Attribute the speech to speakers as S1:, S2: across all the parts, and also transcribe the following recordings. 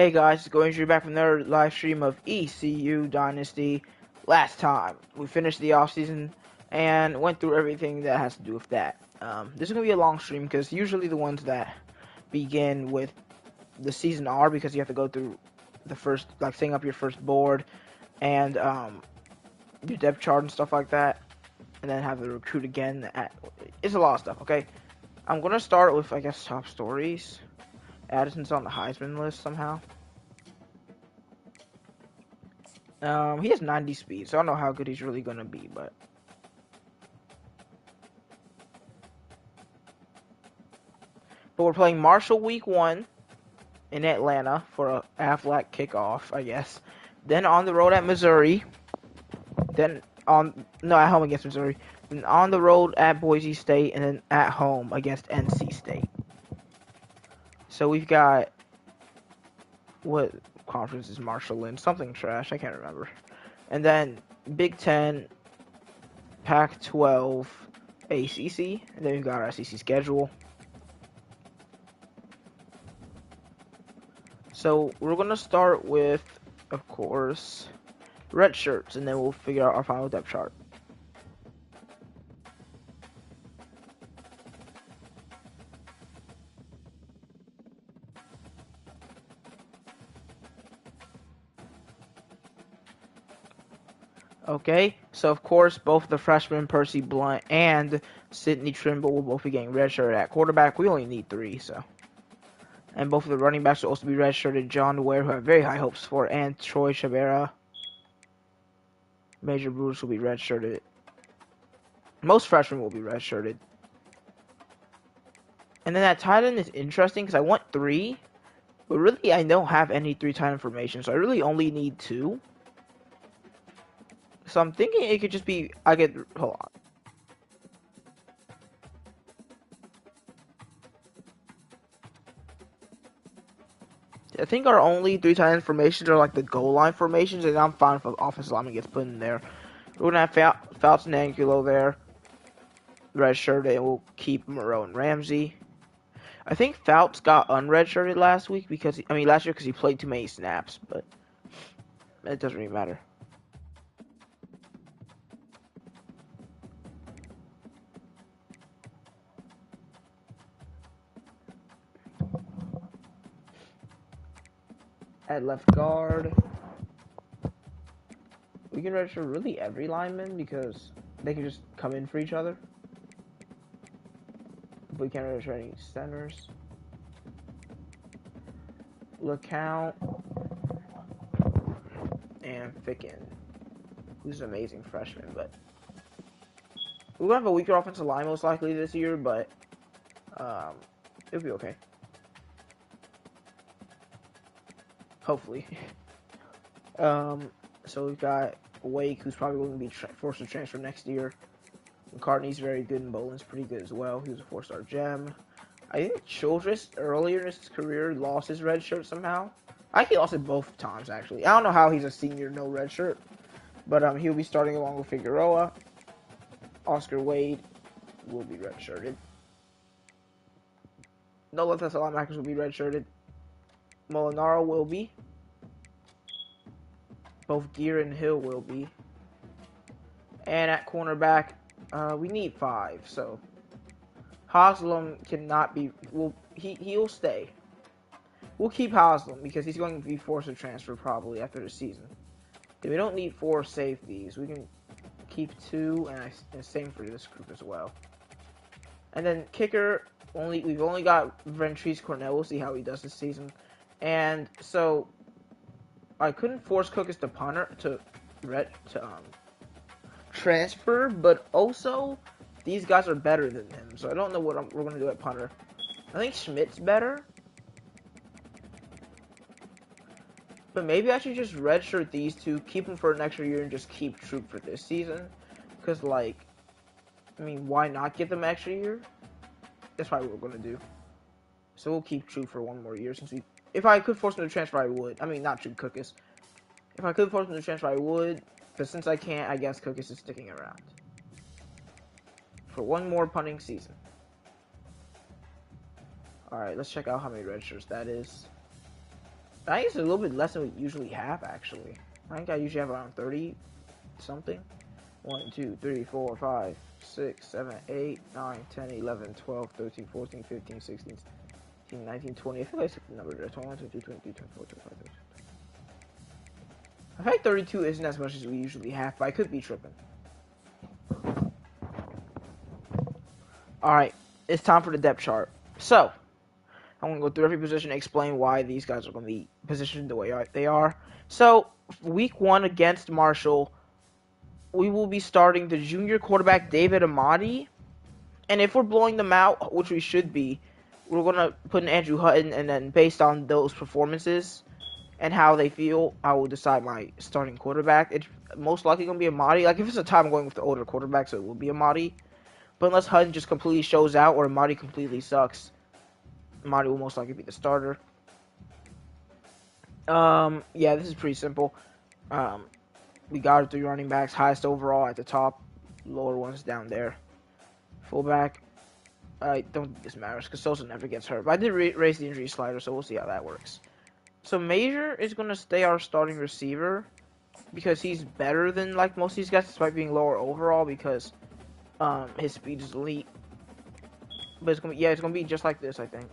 S1: Hey guys, it's GoldeeJR back from another live stream of ECU Dynasty. Last time, we finished the offseason and went through everything that has to do with that. This is going to be a long stream because usually the ones that begin with the season are because you have to go through the first, like setting up your first board and your depth chart and stuff like that, and then have to recruit again. It's a lot of stuff, okay? I'm going to start with, I guess, top stories. Addison's on the Heisman list somehow. He has 90 speed, so I don't know how good he's really gonna be, but we're playing Marshall week 1 in Atlanta for a Aflac kickoff, I guess. Then on the road at Missouri. Then at home against Missouri. Then on the road at Boise State, and then at home against NC State. So we've got what conference is Marshall in? Something trash, I can't remember. And then Big Ten, Pac-12, ACC, and then we've got our SEC schedule. So we're gonna start with, of course, red shirts, and then we'll figure out our final depth chart. Okay, so of course both the freshmen Percy Blunt and Sidney Trimble will both be getting redshirted at quarterback. We only need 3, so. And both of the running backs will also be redshirted. John Ware, who I have very high hopes for, and Troy Chavera. Major Bruce will be redshirted. Most freshmen will be redshirted. And then that tight end is interesting because I want 3, but really I don't have any 3 tight end formation, so I really only need 2. So I'm thinking it could just be, hold on. I think our only 3 tight end formations are like the goal line formations, and I'm fine if the offensive lineman gets put in there. We're going to have Fouts and Angulo there, redshirted, and we'll keep Moreau and Ramsey. I think Fouts got unredshirted last year because he played too many snaps, but it doesn't really matter. At left guard, we can redshirt really every lineman because they can just come in for each other. But we can't redshirt any centers. LeCount and Ficken, who's an amazing freshman, but we're gonna have a weaker offensive line most likely this year, but it'll be okay. Hopefully. So we've got Wake, who's probably going to be forced to transfer next year. McCartney's very good, and Boland's pretty good as well. He was a 4-star gem. I think Childress, earlier in his career, lost his red shirt somehow. I think he lost it both times, actually. I don't know how he's a senior, no red shirt. But he'll be starting along with Figueroa. Oscar Wade will be redshirted. No left linebackers will be redshirted. Molinaro will be. Both Gear and Hill will be. And at cornerback, we need 5. So Haslam cannot be. He'll stay. We'll keep Haslam because he's going to be forced to transfer probably after the season. If we don't need 4 safeties, we can keep 2, and same for this group as well. And then kicker, we've only got Ventrese Cornell. We'll see how he does this season. And so I couldn't force Cookus to punter to transfer, but also these guys are better than him. So I don't know what we're gonna do at punter. I think Schmidt's better, but maybe I should just redshirt these 2, keep them for an extra year, and just keep Troop for this season. Cause why not give them an extra year? That's probably what we're gonna do. So we'll keep Troop for 1 more year since if I could force him to transfer, I would. Not Troop, Cookus. If I could force him to transfer, I would. But since I can't, I guess Cookus is sticking around for 1 more punting season. Alright, let's check out how many red shirts that is. I think it's a little bit less than we usually have, actually. I think I usually have around 30 something. 1, 2, 3, 4, 5, 6, 7, 8, 9, 10, 11, 12, 13, 14, 15, 16, 17, 19, 20. I feel like I took the number there. 21, 22, 23, 24, 25, 26. I feel like 32 isn't as much as we usually have, but I could be tripping. Alright, it's time for the depth chart. So, I'm going to go through every position and explain why these guys are going to be positioned the way they are. So, week 1 against Marshall, we will be starting the junior quarterback, David Amati. And if we're blowing them out, which we should be, we're going to put in Andrew Hutton, and then based on those performances and how they feel, I will decide my starting quarterback. It's most likely going to be Amati. Like, if it's a time, I'm going with the older quarterback, so it will be Amati. But unless Hutton just completely shows out or Amati completely sucks, Amati will most likely be the starter. Yeah, this is pretty simple. We got our 3 running backs, highest overall at the top, lower ones down there. Fullback, I don't think this matters because Sosa never gets hurt. But I did raise the injury slider, so we'll see how that works. So Major is going to stay our starting receiver because he's better than like most of these guys, despite being lower overall because his speed is elite. But it's gonna be just like this, I think.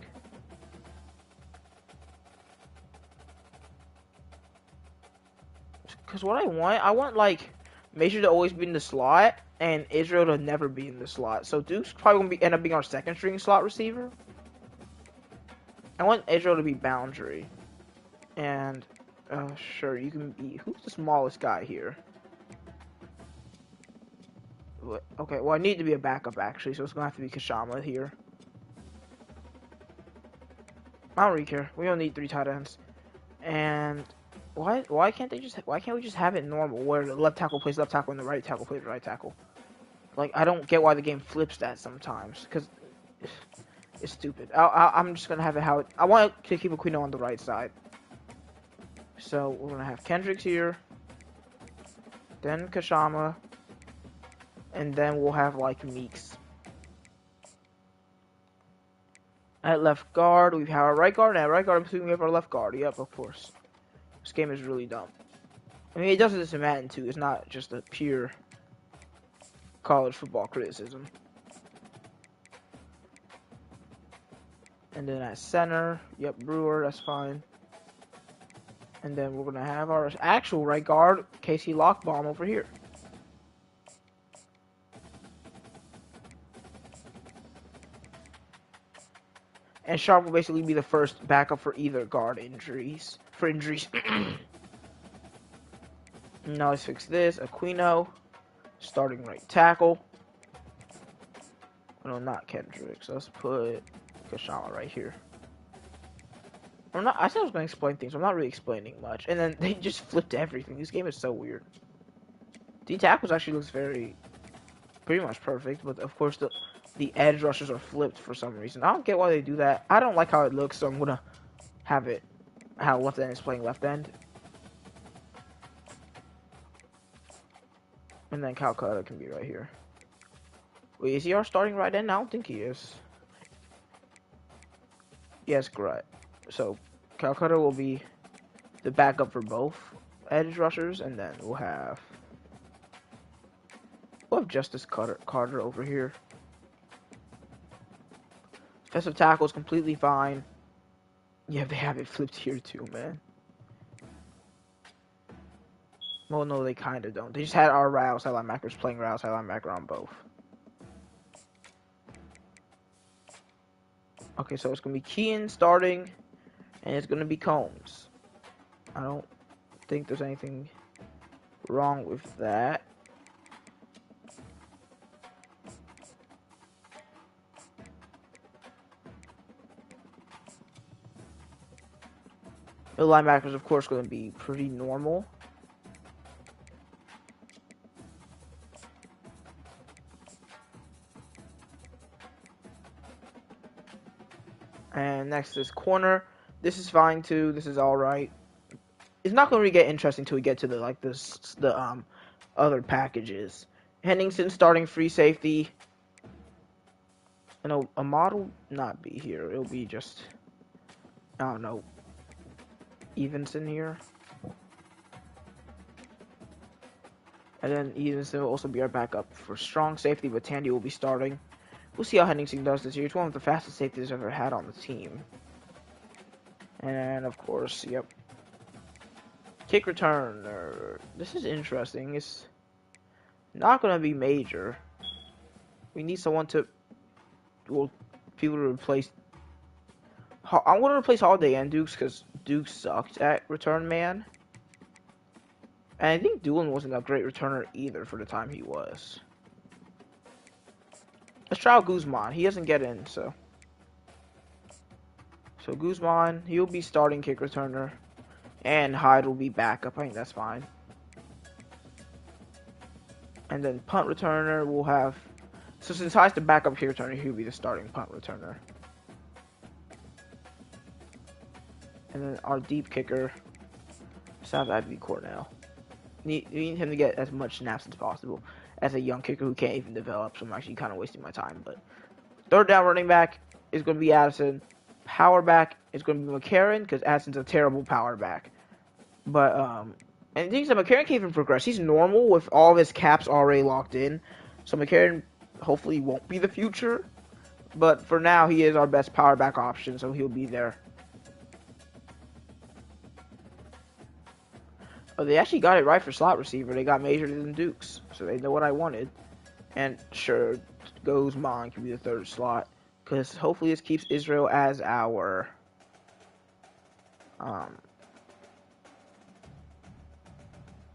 S1: Because what I want like Major to always be in the slot and Israel to never be in the slot. So Duke's probably gonna end up being our second string slot receiver. I want Israel to be boundary. And sure, you can be. Who's the smallest guy here? Okay, well I need to be a backup actually, so it's gonna have to be Kashama here. I don't really care. We don't need 3 tight ends. And why can't we just have it normal where the left tackle plays left tackle and the right tackle plays right tackle? Like, I don't get why the game flips that sometimes, because it's stupid. I'm just gonna have it how I want to keep Aquino on the right side. So we're gonna have Kendricks here, then Kashama, and then we'll have like Meeks. At left guard, we have our right guard, and at right guard, I'm assuming we have our left guard. Yep, of course. This game is really dumb. I mean, it does this in Madden too. It's not just a pure college football criticism. And then at center, yep, Brewer, that's fine. And then we're gonna have our actual right guard, Casey Lockbaum, over here. And Sharp will basically be the first backup for either guard injuries. Now let's fix this. Aquino, starting right tackle. No, not Kendrick. So let's put Kashama right here. I said I was going to explain things. I'm not really explaining much. And then they just flipped everything. This game is so weird. D tackles actually looks pretty much perfect. But of course the edge rushers are flipped for some reason. I don't get why they do that. I don't like how it looks, so I'm gonna have it how left end is playing left end. And then Calcutta can be right here. Wait, is he our starting right end? I don't think he is. Yes, correct. So Calcutta will be the backup for both edge rushers, and then we'll have Justice Carter over here. Defensive tackle is completely fine. Yeah, they have it flipped here too, man. Well, no, they kind of don't. They just had our right outside linebackers playing right outside linebacker on both. Okay, so it's going to be Kean starting, and it's going to be Combs. I don't think there's anything wrong with that. The linebackers, of course, going to be pretty normal. And next is corner. This is fine too. This is all right. It's not going to really get interesting until we get to the other packages. Henningsen starting free safety. And a model not be here. It'll be just, I don't know. Evanson here. And then Evanson will also be our backup for strong safety, but Tandy will be starting. We'll see how Henningsen does this year. He's one of the fastest safeties I've ever had on the team. And of course, yep. Kick return. This is interesting. It's not going to be major. We need someone to, well, people to replace. I'm going to replace Holiday and Dukes because Dukes sucked at return man. And I think Doolin wasn't a great returner either for the time he was. Let's try out Guzman. He doesn't get in, so. So Guzman, he'll be starting kick returner. And Hyde will be backup. I think that's fine. And then punt returner will have. So since Hyde's the backup kick returner, he'll be the starting punt returner. And then our deep kicker, South Ivy Cornell. We need him to get as much snaps as possible as a young kicker who can't even develop, so I'm actually kind of wasting my time. But third down running back is going to be Addison. Power back is going to be McCarron, because Addison's a terrible power back. But, and the thing is that McCarron can't even progress. He's normal with all of his caps already locked in. So McCarron hopefully won't be the future. But for now, he is our best power back option, so he'll be there. Oh, they actually got it right for slot receiver. They got Major than Dukes, so they know what I wanted. And sure, Guzman can be the third slot, because hopefully this keeps Israel as our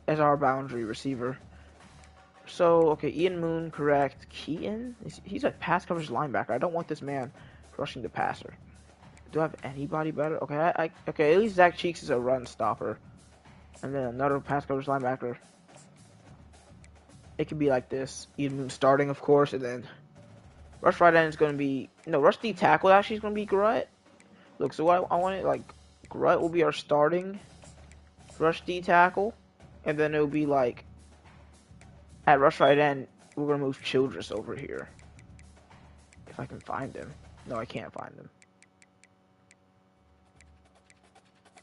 S1: boundary receiver. So, okay, Ian Moon, correct. Keaton? He's a pass coverage linebacker. I don't want this man rushing the passer. Do I have anybody better? Okay, okay, at least Zach Cheeks is a run stopper. And then another pass coverage linebacker. It could be like this. Ian Moon starting, of course, and then rush right end is going to be... No, rush D tackle actually is going to be Garrett. Look, so I want it like... Garrett will be our starting rush D tackle. And then it'll be like... At rush right end, we're going to move Childress over here. If I can find him. No, I can't find him.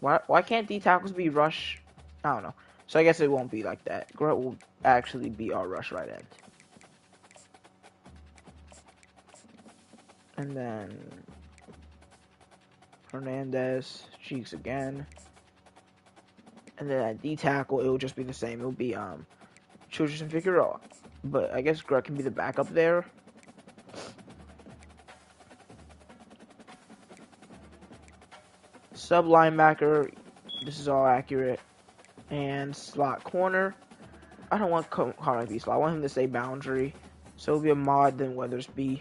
S1: Why can't D tackles be rush... I don't know. So I guess it won't be like that. Garrett will actually be our rush right end. And then Hernandez, Cheeks again. And then at D tackle, it will just be the same. It will be Childress and Figueroa. But I guess Garrett can be the backup there. Sub linebacker. This is all accurate. And slot corner. I don't want Connor to be slot. I want him to say boundary. So it'll be a mod, then Weathersby.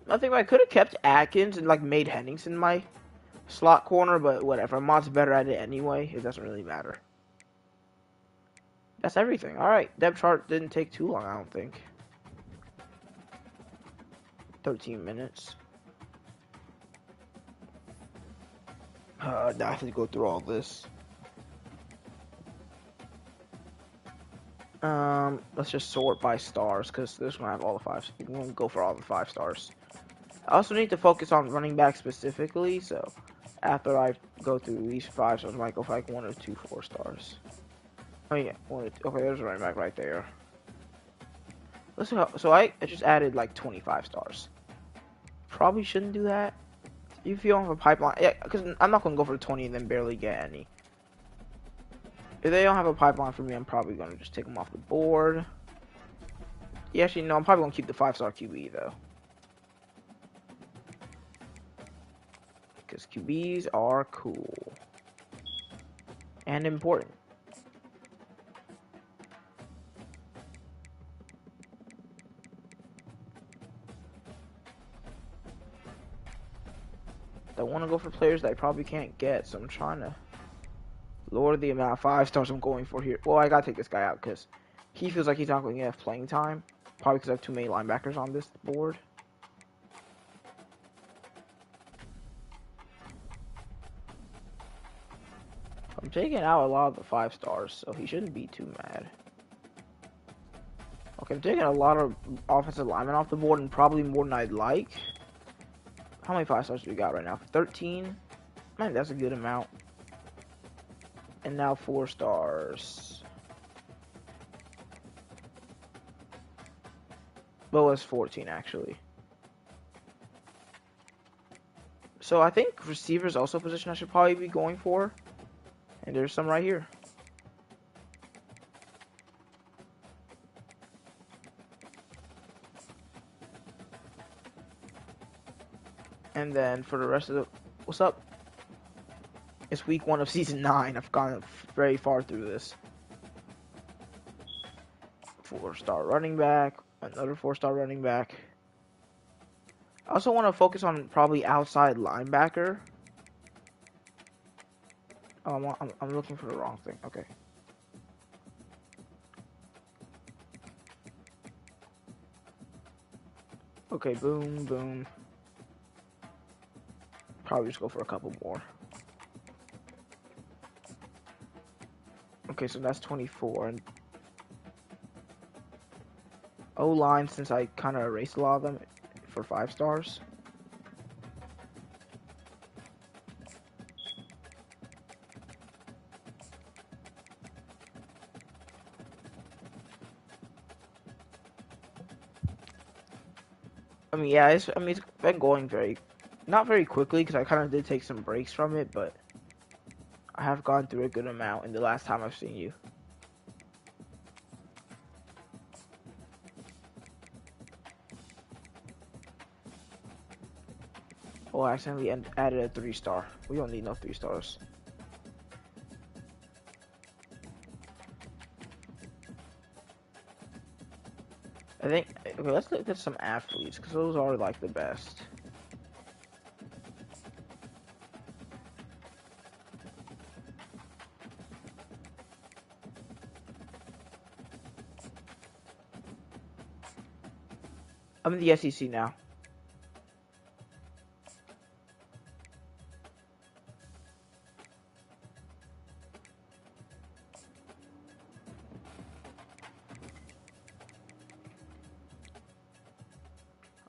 S1: I think I could have kept Atkins and like made Henningsen my slot corner, but whatever. Mod's better at it anyway. It doesn't really matter. That's everything. Alright, depth chart didn't take too long, I don't think. 13 minutes. Now I have to go through all this. Let's just sort by stars, because this one I have all the 5. We're going to go for all the 5 stars. I also need to focus on running back specifically, so after I go through these 5 stars, I might go for like 1 or 2 4 stars. Oh yeah, 1 or 2. Okay, there's a running back right there. Let's see how, so I just added like 25 stars. Probably shouldn't do that. If you don't have a pipeline, yeah, because I'm not going to go for 20 and then barely get any. If they don't have a pipeline for me, I'm probably going to just take them off the board. Yeah, actually, no, I'm probably going to keep the 5-star QB, though. Because QBs are cool. And important. I want to go for players that I probably can't get, so I'm trying to lower the amount of 5 stars I'm going for here. Well, I gotta take this guy out because he feels like he's not going to have playing time. Probably because I have too many linebackers on this board. I'm taking out a lot of the 5 stars, so he shouldn't be too mad. Okay, I'm taking a lot of offensive linemen off the board, and probably more than I'd like. How many 5 stars do we got right now? 13. Man, that's a good amount. And now 4 stars. Well, it's 14 actually. So I think receiver is also a position I should probably be going for. And there's some right here. And then for the rest of the... What's up? It's week 1 of season 9. I've gone very far through this. 4-star running back. Another 4-star running back. I also want to focus on probably outside linebacker. Oh, I'm looking for the wrong thing. Okay. Okay, boom, boom. Probably just go for a couple more. Okay, so that's 24. And O-line, since I kind of erased a lot of them for 5 stars. I mean, yeah, it's been going not very quickly because I kind of did take some breaks from it, but I have gone through a good amount in the last time I've seen you. Oh, I accidentally added a 3-star. We don't need no 3 stars. I think, okay, let's look at some athletes, because those are, like, the best. I'm in the SEC now.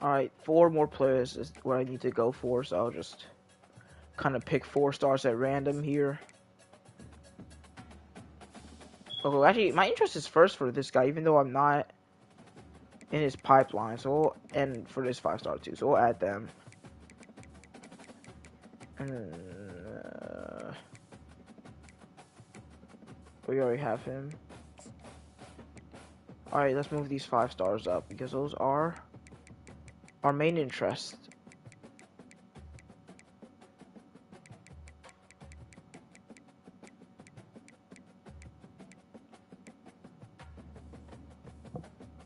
S1: Alright, 4 more players is what I need to go for, so I'll just kind of pick 4 stars at random here. Oh, actually, my interest is first for this guy, even though I'm not in his pipeline, and for this 5-star too, so we'll add them. We already have him. Alright, let's move these 5 stars up, because those are our main interest.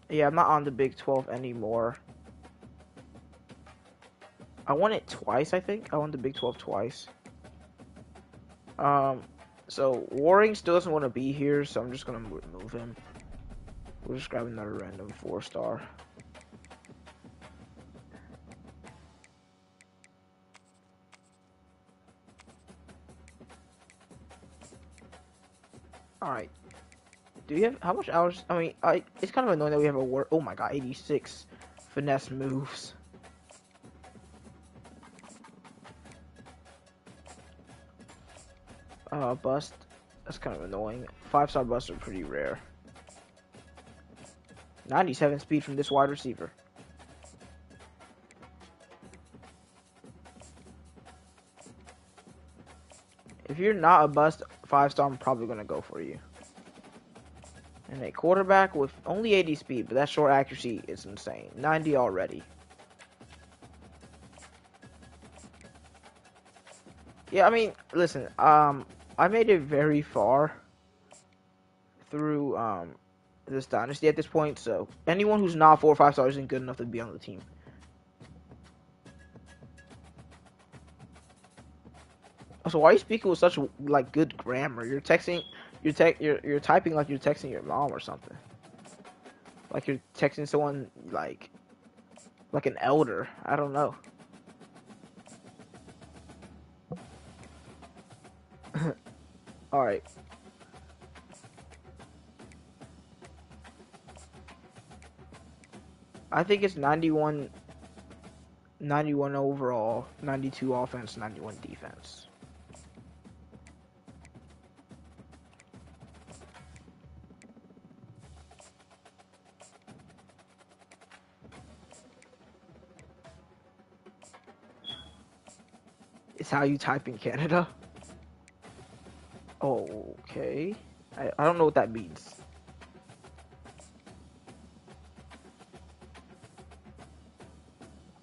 S1: Yeah, I'm not on the Big 12 anymore. I won it twice, I think. I won the Big 12 twice. So Waring still doesn't want to be here, so I'm just gonna remove him. We'll just grab another random 4-star. Alright. Do you have how much hours? I mean, it's kind of annoying that we have a oh my god, 86 finesse moves. Bust. That's kind of annoying. 5-star busts are pretty rare. 97 speed from this wide receiver. If you're not a bust 5-star, I'm probably gonna go for you. And a quarterback with only 80 speed, but that short accuracy is insane. 90 already. Yeah, I mean, listen, I made it very far through this dynasty at this point, so anyone who's not 4 or 5 stars isn't good enough to be on the team. Also, why are you speaking with such like good grammar? You're texting, you're typing like you're texting your mom or something. Like you're texting someone like an elder. I don't know. All right. I think it's 91 91 overall, 92 offense, 91 defense. It's how you type in Canada. Oh, okay. I don't know what that means.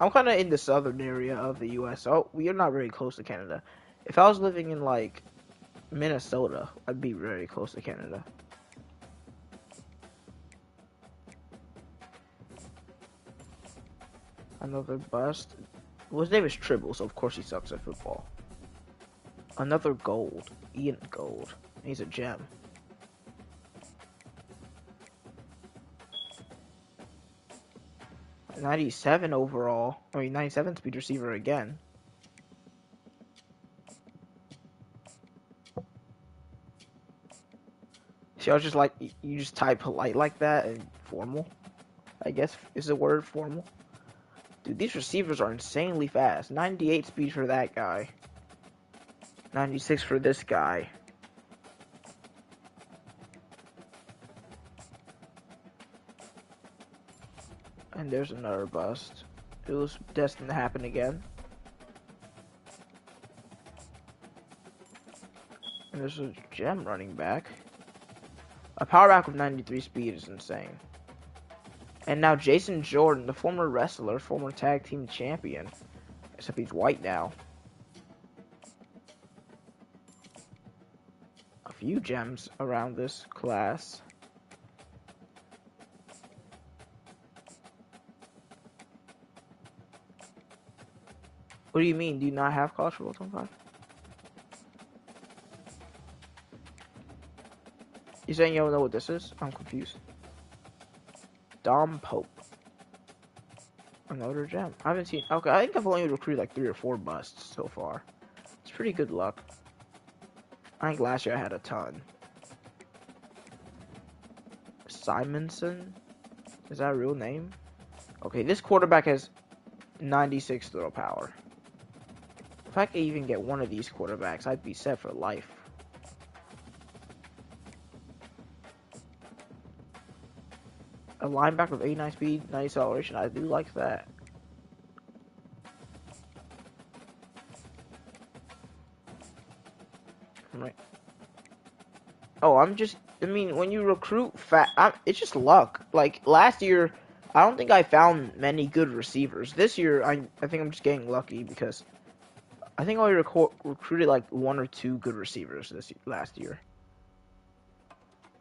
S1: I'm kind of in the southern area of the U.S. So we are not very close to Canada. If I was living in like Minnesota, I'd be very close to Canada. Another bust. Well, his name is Tribble, so of course he sucks at football. Another gold. Ian Gold. He's a gem. .97 overall. I mean, 97 speed receiver again. See, I was just like, you just type polite like that and formal, I guess is the word, formal. Dude, these receivers are insanely fast. 98 speed for that guy. 96 for this guy. And there's another bust. It was destined to happen again. And there's a gem running back. A power back with 93 speed is insane. And now Jason Jordan, the former wrestler, former tag team champion. Except he's white now. A few gems around this class. What do you mean? Do you not have college football 25? You saying you don't know what this is? I'm confused. Dom Pope. Another gem. I haven't seen. Okay, I think I've only recruited like 3 or 4 busts so far. It's pretty good luck. I think last year I had a ton. Simonson? Is that a real name? Okay, this quarterback has 96 throw power. If I could even get one of these quarterbacks, I'd be set for life. A linebacker with 89 speed, 90 acceleration. I do like that. Right. Oh, I mean, when you recruit it's just luck. Like, last year, I don't think I found many good receivers. This year, I think I'm just getting lucky because I think I only recruited like 1 or 2 good receivers last year.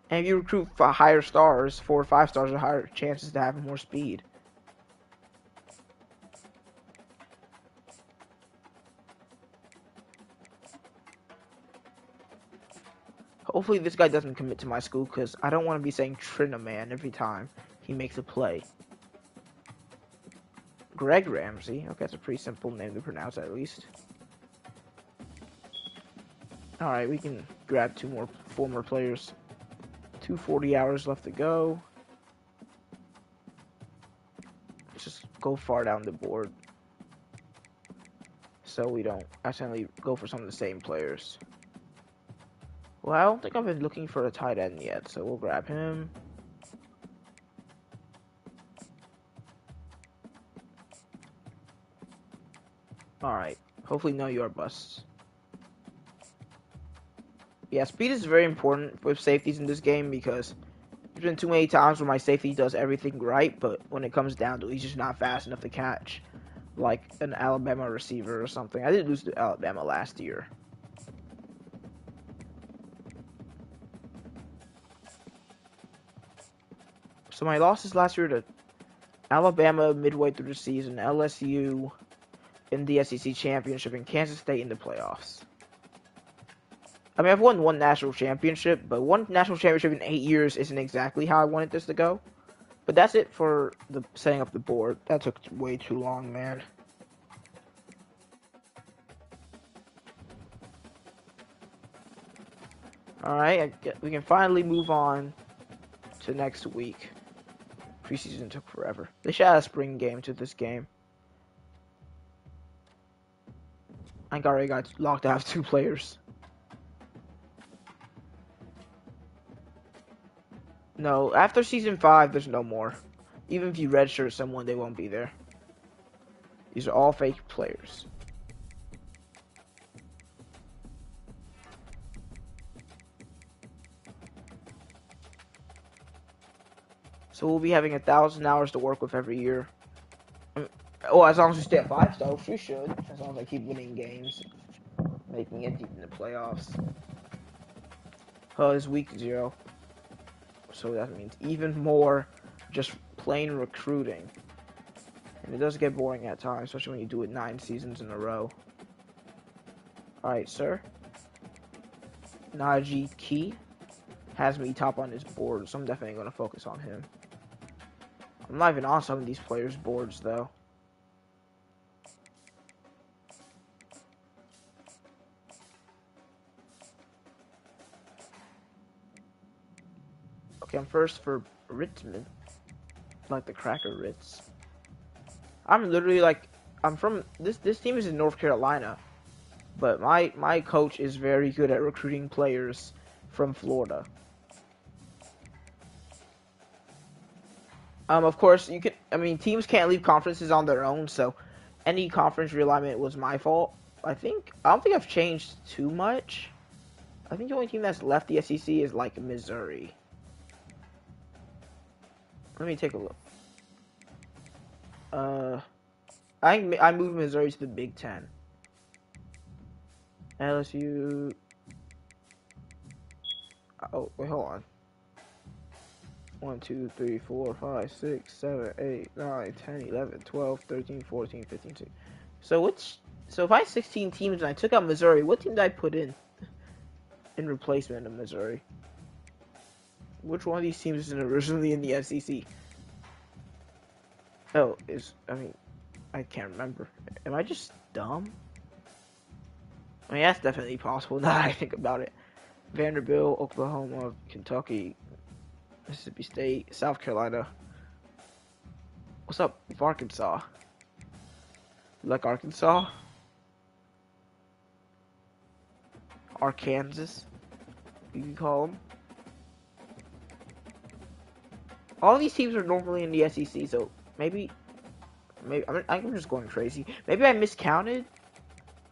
S1: And if you recruit for higher stars, 4 or 5 stars, are higher chances to have more speed. Hopefully this guy doesn't commit to my school, because I don't want to be saying Trinaman every time he makes a play. Greg Ramsey. Okay, that's a pretty simple name to pronounce at least. Alright, we can grab 2 more former players. 240 hours left to go. Let's just go far down the board, so we don't accidentally go for some of the same players. Well, I don't think I've been looking for a tight end yet, so we'll grab him. Alright, hopefully none of your busts. Yeah, speed is very important with safeties in this game, because there's been too many times where my safety does everything right, but when it comes down to it, he's just not fast enough to catch, like an Alabama receiver or something. I didn't lose to Alabama last year. So my losses last year to Alabama midway through the season, LSU in the SEC championship, and Kansas State in the playoffs. I mean, I've won 1 national championship, but 1 national championship in 8 years isn't exactly how I wanted this to go. But that's it for the setting up the board. That took way too long, man. Alright, we can finally move on to next week. Preseason took forever. They should add a spring game to this game. I think I already got locked out of 2 players. No, after season 5, there's no more. Even if you redshirt someone, they won't be there. These are all fake players. So we'll be having 1,000 hours to work with every year. Oh, as long as we stay at 5 stars, we should. As long as I keep winning games, making it deep in the playoffs. Oh, it's week 0. So that means even more just plain recruiting. And it does get boring at times, especially when you do it 9 seasons in a row. Alright, sir. Najee Key has me top on his board, so I'm definitely going to focus on him. I'm not even on some of these players' boards, though. Okay, I'm first for Ritzman. Like the Cracker Ritz. I'm literally like, I'm from, this team is in North Carolina. But my coach is very good at recruiting players from Florida. Of course, you can. I mean, teams can't leave conferences on their own, so any conference realignment was my fault. I don't think I've changed too much. I think the only team that's left the SEC is like Missouri. Let me take a look. I moved Missouri to the Big Ten. LSU. Oh, wait, hold on. 1, 2, 3, 4, 5, 6, 7, 8, 9, 10, 11, 12, 13, 14, 15, 16. So if I had 16 teams and I took out Missouri, what team did I put in replacement of Missouri? Which one of these teams is originally in the SEC? Oh, I can't remember. Am I just dumb? I mean, that's definitely possible now that I think about it. Vanderbilt, Oklahoma, Kentucky, Mississippi State, South Carolina. What's up with Arkansas? You like Arkansas? Arkansas, you can call them. All these teams are normally in the SEC, so maybe I'm just going crazy. Maybe I miscounted.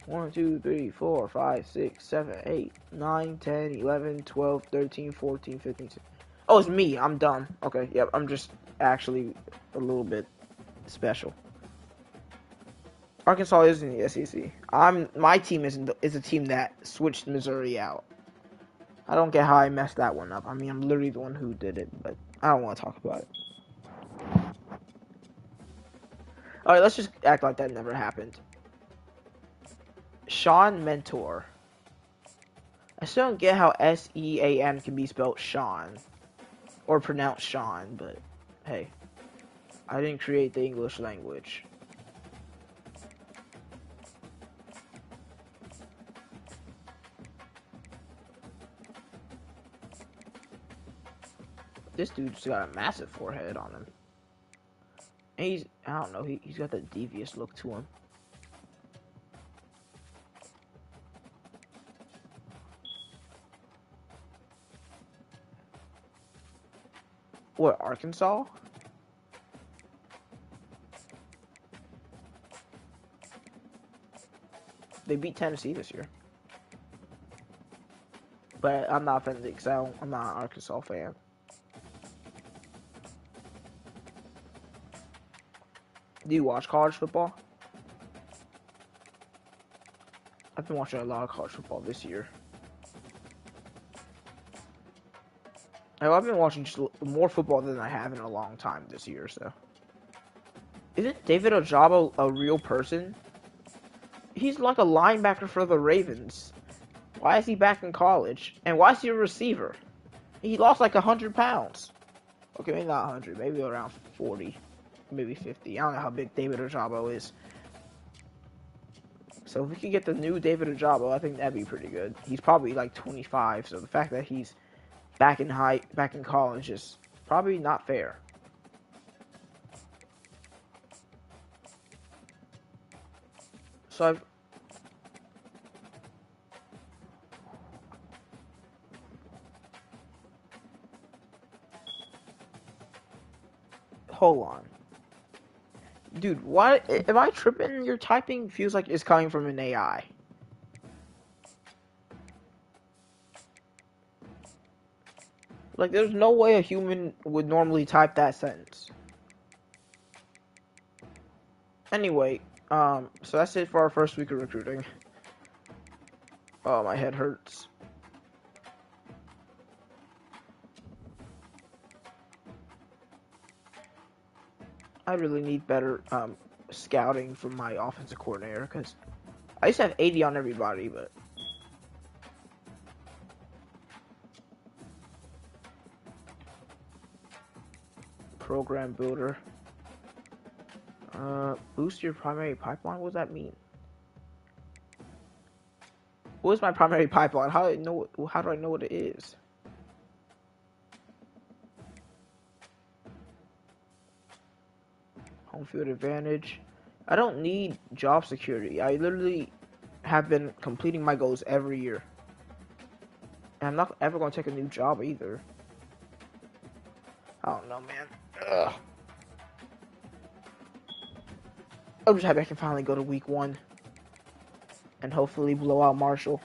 S1: 1, 2, 3, 4, 5, 6, 7, 8, 9, 10, 11, 12, 13, 14, 15, 16. Oh, it's me. I'm dumb. Okay, yep. I'm just actually a little bit special. Arkansas is in the SEC. My team is a team that switched Missouri out. I don't get how I messed that one up. I mean, I'm literally the one who did it, but I don't want to talk about it. Alright, let's just act like that never happened. Sean Mentor. I still don't get how S-E-A-N can be spelled Sean. Or pronounced Sean, but hey. I didn't create the English language. This dude's got a massive forehead on him. And I don't know, he's got that devious look to him. What, Arkansas? They beat Tennessee this year. But I'm not offended because I'm not an Arkansas fan. Do you watch college football? I've been watching a lot of college football this year. I've been watching just more football than I have in a long time this year, so. Isn't David Ojabo a real person? He's like a linebacker for the Ravens. Why is he back in college? And why is he a receiver? He lost like 100 pounds. Okay, maybe not 100, maybe around 40, maybe 50. I don't know how big David Ojabo is. So if we could get the new David Ojabo, I think that'd be pretty good. He's probably like 25, so the fact that he's back in college is probably not fair. So Hold on. Dude, why? Am I tripping? Your typing feels like it's coming from an AI. Like, there's no way a human would normally type that sentence. Anyway, so that's it for our first week of recruiting. Oh, my head hurts. I really need better scouting from my offensive coordinator, because I used to have 80 on everybody, but program builder. Boost your primary pipeline? What does that mean? What is my primary pipeline? How do I know what it is? Home field advantage. I don't need job security. I literally have been completing my goals every year. And I'm not ever going to take a new job either. I don't know, man. Ugh. I'm just happy I can finally go to week 1. And hopefully blow out Marshall.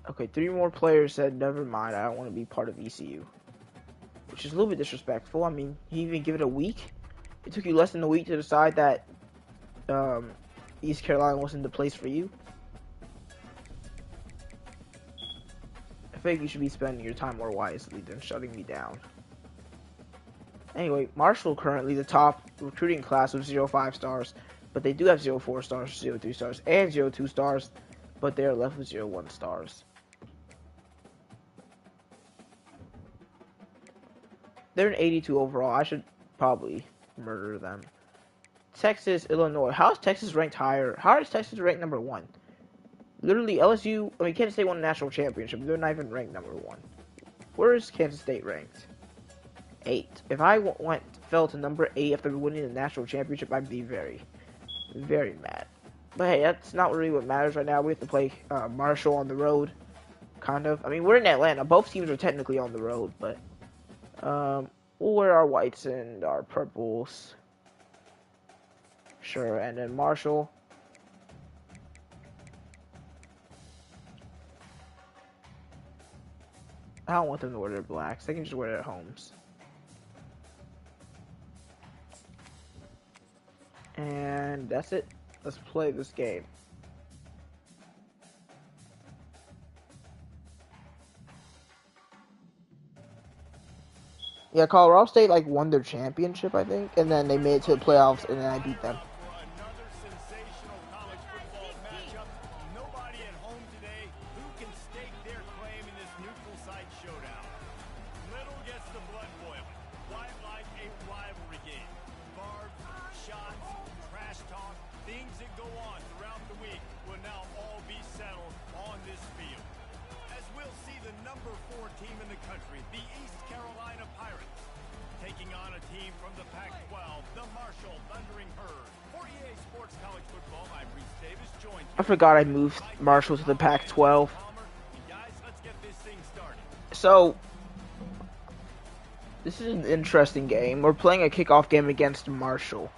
S1: Okay, 3 more players said, never mind, I don't want to be part of ECU. Which is a little bit disrespectful. I mean, you even give it a week? It took you less than a week to decide that East Carolina wasn't the place for you? I think you should be spending your time more wisely than shutting me down. Anyway, Marshall currently the top recruiting class with 0 5-stars, but they do have 0 4-stars, 0 3-stars, and 0 2-stars, but they are left with 0 1-stars. They're an 82 overall. I should probably murder them. Texas, Illinois. How is Texas ranked higher? How is Texas ranked number 1? Literally, LSU, I mean, Kansas State won a national championship. They're not even ranked number 1. Where is Kansas State ranked? 8. If I fell to number 8 after winning the national championship, I'd be very, very mad. But hey, that's not really what matters right now. We have to play Marshall on the road, kind of. I mean, we're in Atlanta. Both teams are technically on the road, but we'll wear our whites and our purples. Sure, and then Marshall. I don't want them to wear their blacks. They can just wear their homes. And that's it. Let's play this game. Yeah, Colorado State like won their championship, I think, and then they made it to the playoffs, and then I beat them. I forgot I moved Marshall to the Pac-12. So, this is an interesting game. We're playing a kickoff game against Marshall.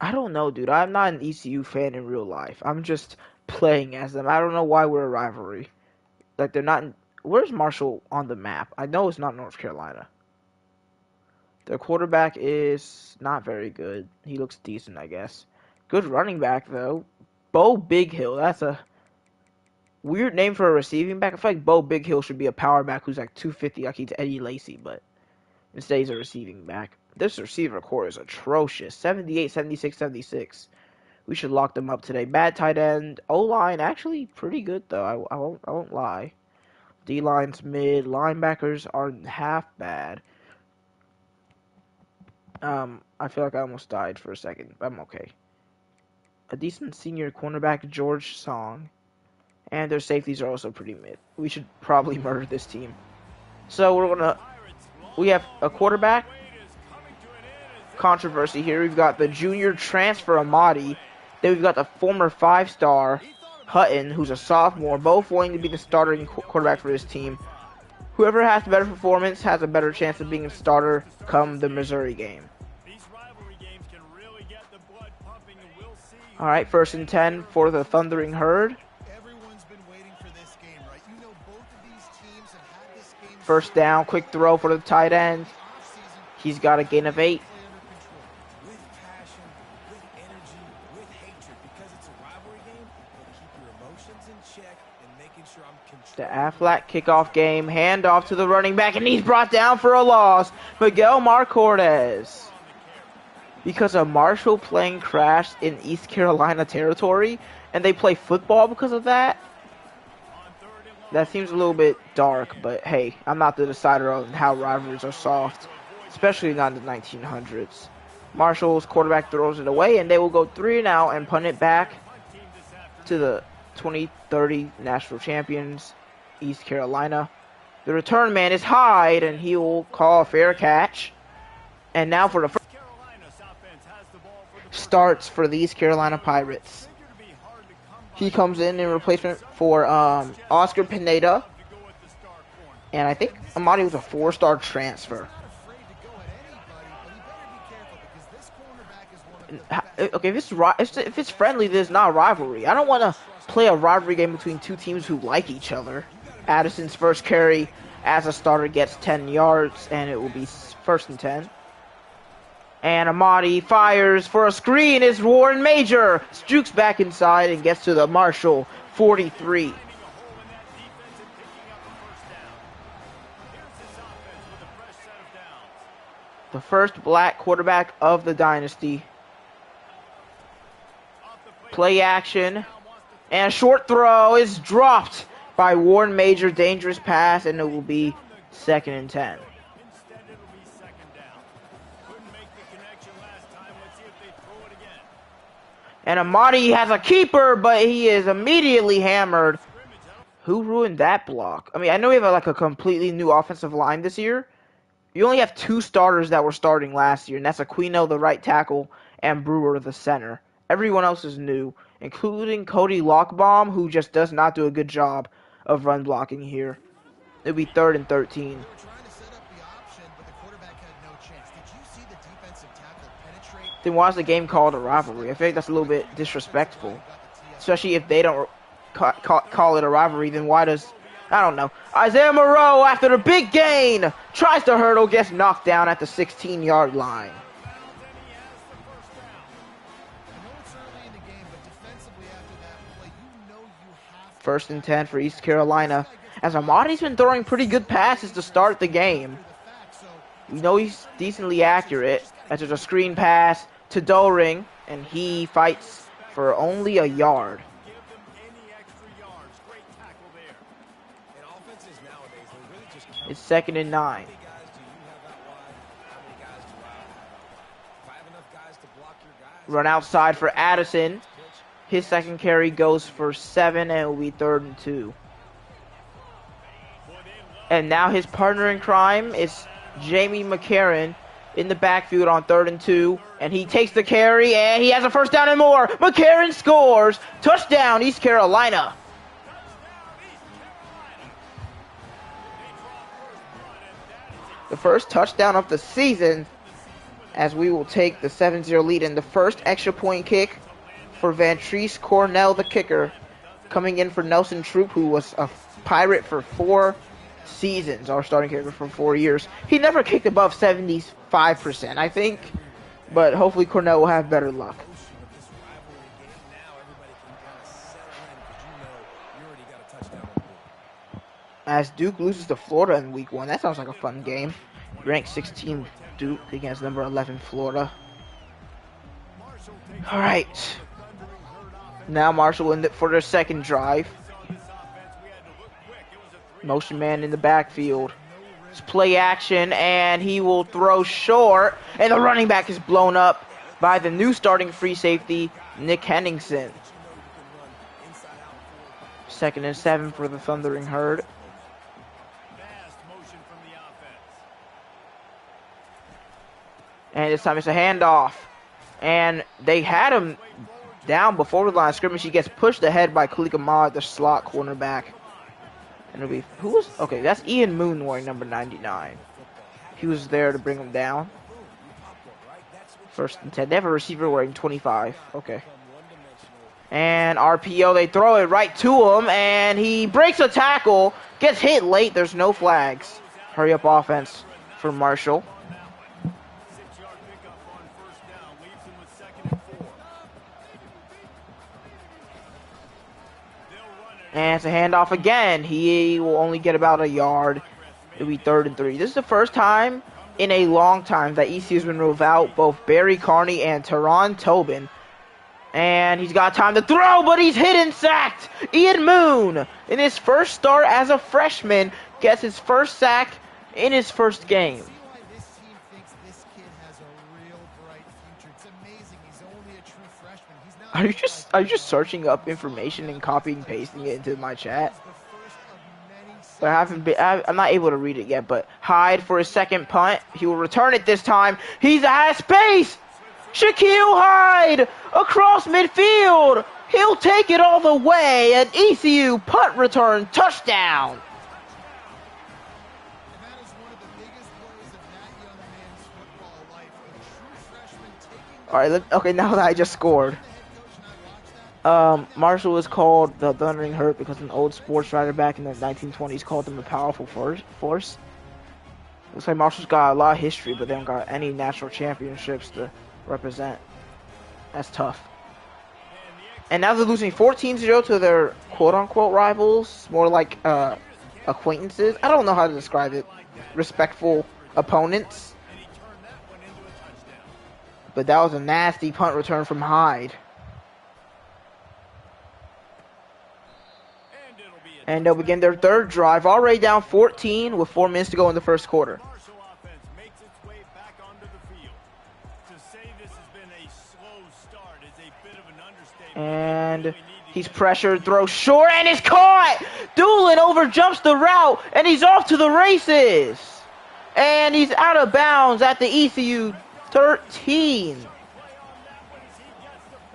S1: I don't know, dude. I'm not an ECU fan in real life. I'm just playing as them. I don't know why we're a rivalry. Like, they're not... Where's Marshall on the map? I know it's not North Carolina. Their quarterback is not very good. He looks decent, I guess. Good running back, though. Bo Big Hill. That's a weird name for a receiving back. I feel like Bo Big Hill should be a power back who's like 250, like he's Eddie Lacy, but instead he's a receiving back. This receiver core is atrocious. 78, 76, 76. We should lock them up today. Bad tight end. O-line, actually pretty good, though. I won't lie. D-line's mid. Linebackers are half bad. I feel like I almost died for a second, but I'm okay. A decent senior cornerback, George Song. And their safeties are also pretty mid. We should probably murder this team. So we have a quarterback controversy here. We've got the junior transfer Amadi. Then we've got the former 5-star Hutton, who's a sophomore, both wanting to be the starting quarterback for this team. Whoever has the better performance has a better chance of being a starter come the Missouri game. All right, 1st and 10 for the Thundering Herd. First down, quick throw for the tight end. He's got a gain of 8. The Aflac kickoff game, handoff to the running back, and he's brought down for a loss. Miguel Marcordes. Because a Marshall plane crashed in East Carolina territory, and they play football because of that? That seems a little bit dark, but hey, I'm not the decider on how rivalries are soft, especially not in the 1900s. Marshall's quarterback throws it away, and they will go 3 and out and punt it back to the 2030 national champions, East Carolina. The return man is Hyde, and he will call a fair catch. And now for the first starts for the East Carolina Pirates. He comes in replacement for Oscar Pineda. And I think Amadi was a 4-star transfer. Okay, if it's friendly, there's not a rivalry. I don't want to play a rivalry game between two teams who like each other. Addison's first carry as a starter gets 10 yards, and it will be 1st and 10. And Amadi fires for a screen. It's Warren Major. Jukes back inside and gets to the Marshall 43. The first black quarterback of the dynasty. Play action. And a short throw is dropped by Warren Major. Dangerous pass, and it will be 2nd and 10. And Amadi has a keeper, but he is immediately hammered. Who ruined that block? I mean, I know we have like a completely new offensive line this year. You only have 2 starters that were starting last year, and that's Aquino, the right tackle, and Brewer, the center. Everyone else is new, including Cody Lockbaum, who just does not do a good job of run blocking here. It'll be 3rd and 13. Then why is the game called a rivalry? I feel like that's a little bit disrespectful. Especially if they don't call it a rivalry, then why does... I don't know. Isaiah Moreau, after the big gain, tries to hurdle, gets knocked down at the 16-yard line. First and 10 for East Carolina. As Amadi's been throwing pretty good passes to start the game. We know he's decently accurate. As there's a screen pass to Doring, and he fights for only a yard. It's 2nd and 9. Run outside for Addison. His second carry goes for 7, and it will be 3rd and 2. And now his partner in crime is Jamie McCarron in the backfield on 3rd and 2. And he takes the carry, and he has a first down and more. McCarron scores. Touchdown, East Carolina. The first touchdown of the season, as we will take the 7-0 lead in the first extra point kick for Vantrese Cornell, the kicker, coming in for Nelson Troop, who was a Pirate for 4 seasons, our starting kicker for 4 years. He never kicked above 75%, I think, but hopefully Cornell will have better luck. As Duke loses to Florida in week 1. That sounds like a fun game. Ranked 16 Duke against number 11 Florida. Alright. Now Marshall in for their second drive. Motion man in the backfield. It's play action, and he will throw short. And the running back is blown up by the new starting free safety, Nick Henningsen. 2nd and 7 for the Thundering Herd. And this time it's a handoff. And they had him down before the line of scrimmage. He gets pushed ahead by Khalid Ahmad, the slot cornerback. And it'll be, who was, okay, that's Ian Moon wearing number 99. He was there to bring him down. 1st and 10. They have a receiver wearing 25. Okay. And RPO, they throw it right to him, and he breaks a tackle, gets hit late. There's no flags. Hurry up offense for Marshall. And it's a handoff again. He will only get about a yard. It'll be 3rd and 3. This is the first time in a long time that ECU has been without both Barry Carney and Teron Tobin. And he's got time to throw, but he's hit and sacked. Ian Moon, in his first start as a freshman, gets his first sack in his first game. Are you just searching up information and copying and pasting it into my chat? But I'm not able to read it yet. But Hyde for his 2nd punt. He will return it this time. He's at space. Shaquille Hyde across midfield. He'll take it all the way. An ECU punt return touchdown. All right. Okay. Now that I just scored. Marshall was called the Thundering Herd because an old sports writer back in the 1920s called them a powerful force. Looks like Marshall's got a lot of history, but they don't got any national championships to represent. That's tough. And now they're losing 14-0 to their quote-unquote rivals, more like acquaintances. I don't know how to describe it. Respectful opponents. But that was a nasty punt return from Hyde. And they'll begin their 3rd drive, already down 14 with 4 minutes to go in the 1st quarter. And he's pressured, throws short, and is caught! Doolin overjumps the route, and he's off to the races! And he's out of bounds at the ECU 13.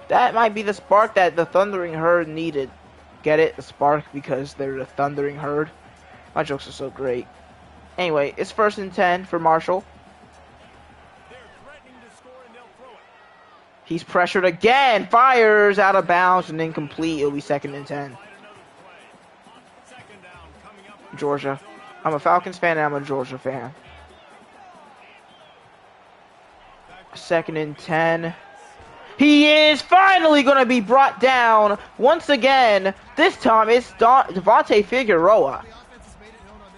S1: That might be the spark that the Thundering Herd needed. Get it? The spark, because they're the Thundering Herd. My jokes are so great. Anyway, it's 1st and 10 for Marshall. He's pressured again. Fires out of bounds and incomplete. It'll be 2nd and 10. Georgia. I'm a Falcons fan and I'm a Georgia fan. 2nd and 10. He is finally going to be brought down once again. This time it's Devontae Figueroa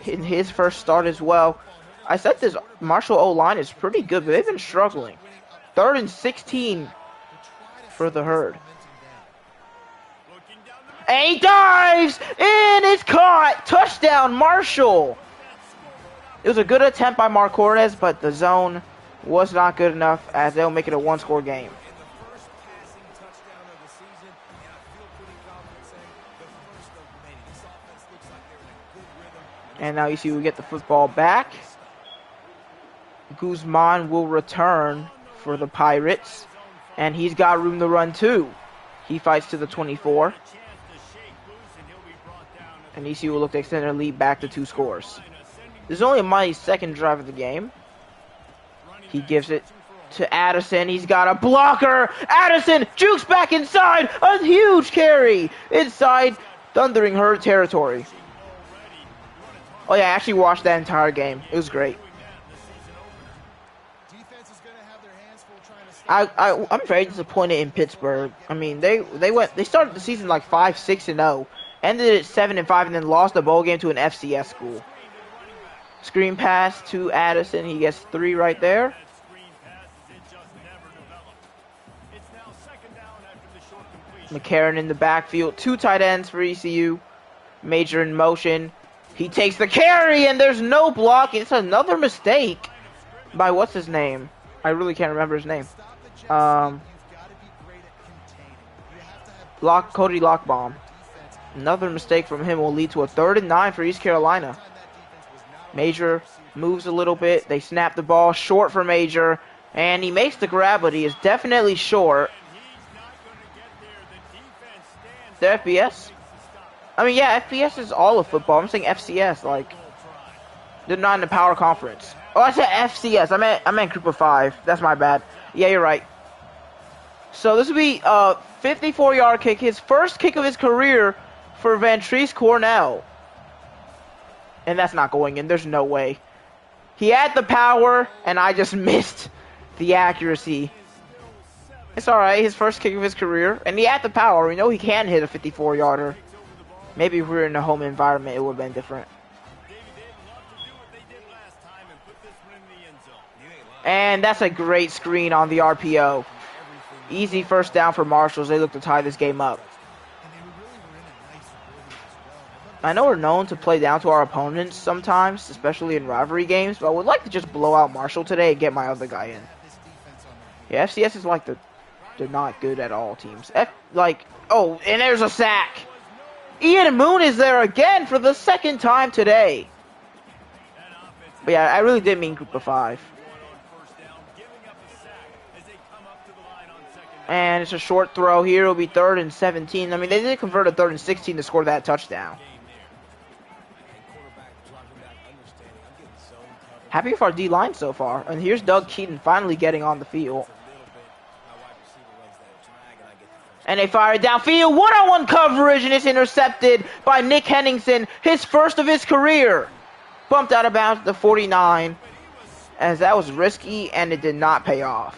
S1: in his first start as well. I said this Marshall O-line is pretty good, but they've been struggling. 3rd and 16 for the Herd. And he dives! And it's caught! Touchdown, Marshall! It was a good attempt by Marcordes, but the zone was not good enough as they'll make it a 1-score game. And now you see we get the football back. Guzman will return for the Pirates. And he's got room to run too. He fights to the 24. And ECU will look to extend their lead back to 2 scores. This is only Money's 2nd drive of the game. He gives it to Addison. He's got a blocker. Addison jukes back inside. A huge carry inside Thundering Herd territory. Oh yeah, I actually watched that entire game. It was great. I'm very disappointed in Pittsburgh. I mean, they started the season like 5-6-0, ended at 7-5, and then lost the bowl game to an FCS school. Screen pass to Addison. He gets 3 right there. McCarron in the backfield. 2 tight ends for ECU. Major in motion. He takes the carry, and there's no block. It's another mistake by what's his name? I really can't remember his name. Cody Lockbaum. Another mistake from him will lead to a 3rd and 9 for East Carolina. Major moves a little bit. They snap the ball short for Major, and he makes the grab, but he is definitely short. The FBS? I mean, yeah, FBS is all of football. I'm saying FCS, like, they're not in the power conference. Oh, I said FCS. I meant group of 5. That's my bad. Yeah, you're right. So this will be a 54-yard kick, his first kick of his career for Ventrese Cornell. And that's not going in. There's no way. He had the power, and I just missed the accuracy. It's alright. His first kick of his career. And he had the power. We know he can hit a 54-yarder. Maybe if we were in a home environment, it would have been different. And that's a great screen on the RPO. Easy first down for Marshall as they look to tie this game up. I know we're known to play down to our opponents sometimes, especially in rivalry games, but I would like to just blow out Marshall today and get my other guy in. Yeah, FCS is like they're not good at all teams. Oh, and there's a sack. Ian Moon is there again for the 2nd time today. But yeah, I really did mean group of 5. And it's a short throw here. It'll be 3rd and 17. I mean, they did convert a 3rd and 16 to score that touchdown. Happy with our D-line so far. And here's Doug Keaton finally getting on the field. And they fire it downfield. One-on-one coverage, and it's intercepted by Nick Henningsen. His first of his career. Bumped out of bounds at the 49. As that was risky, and it did not pay off.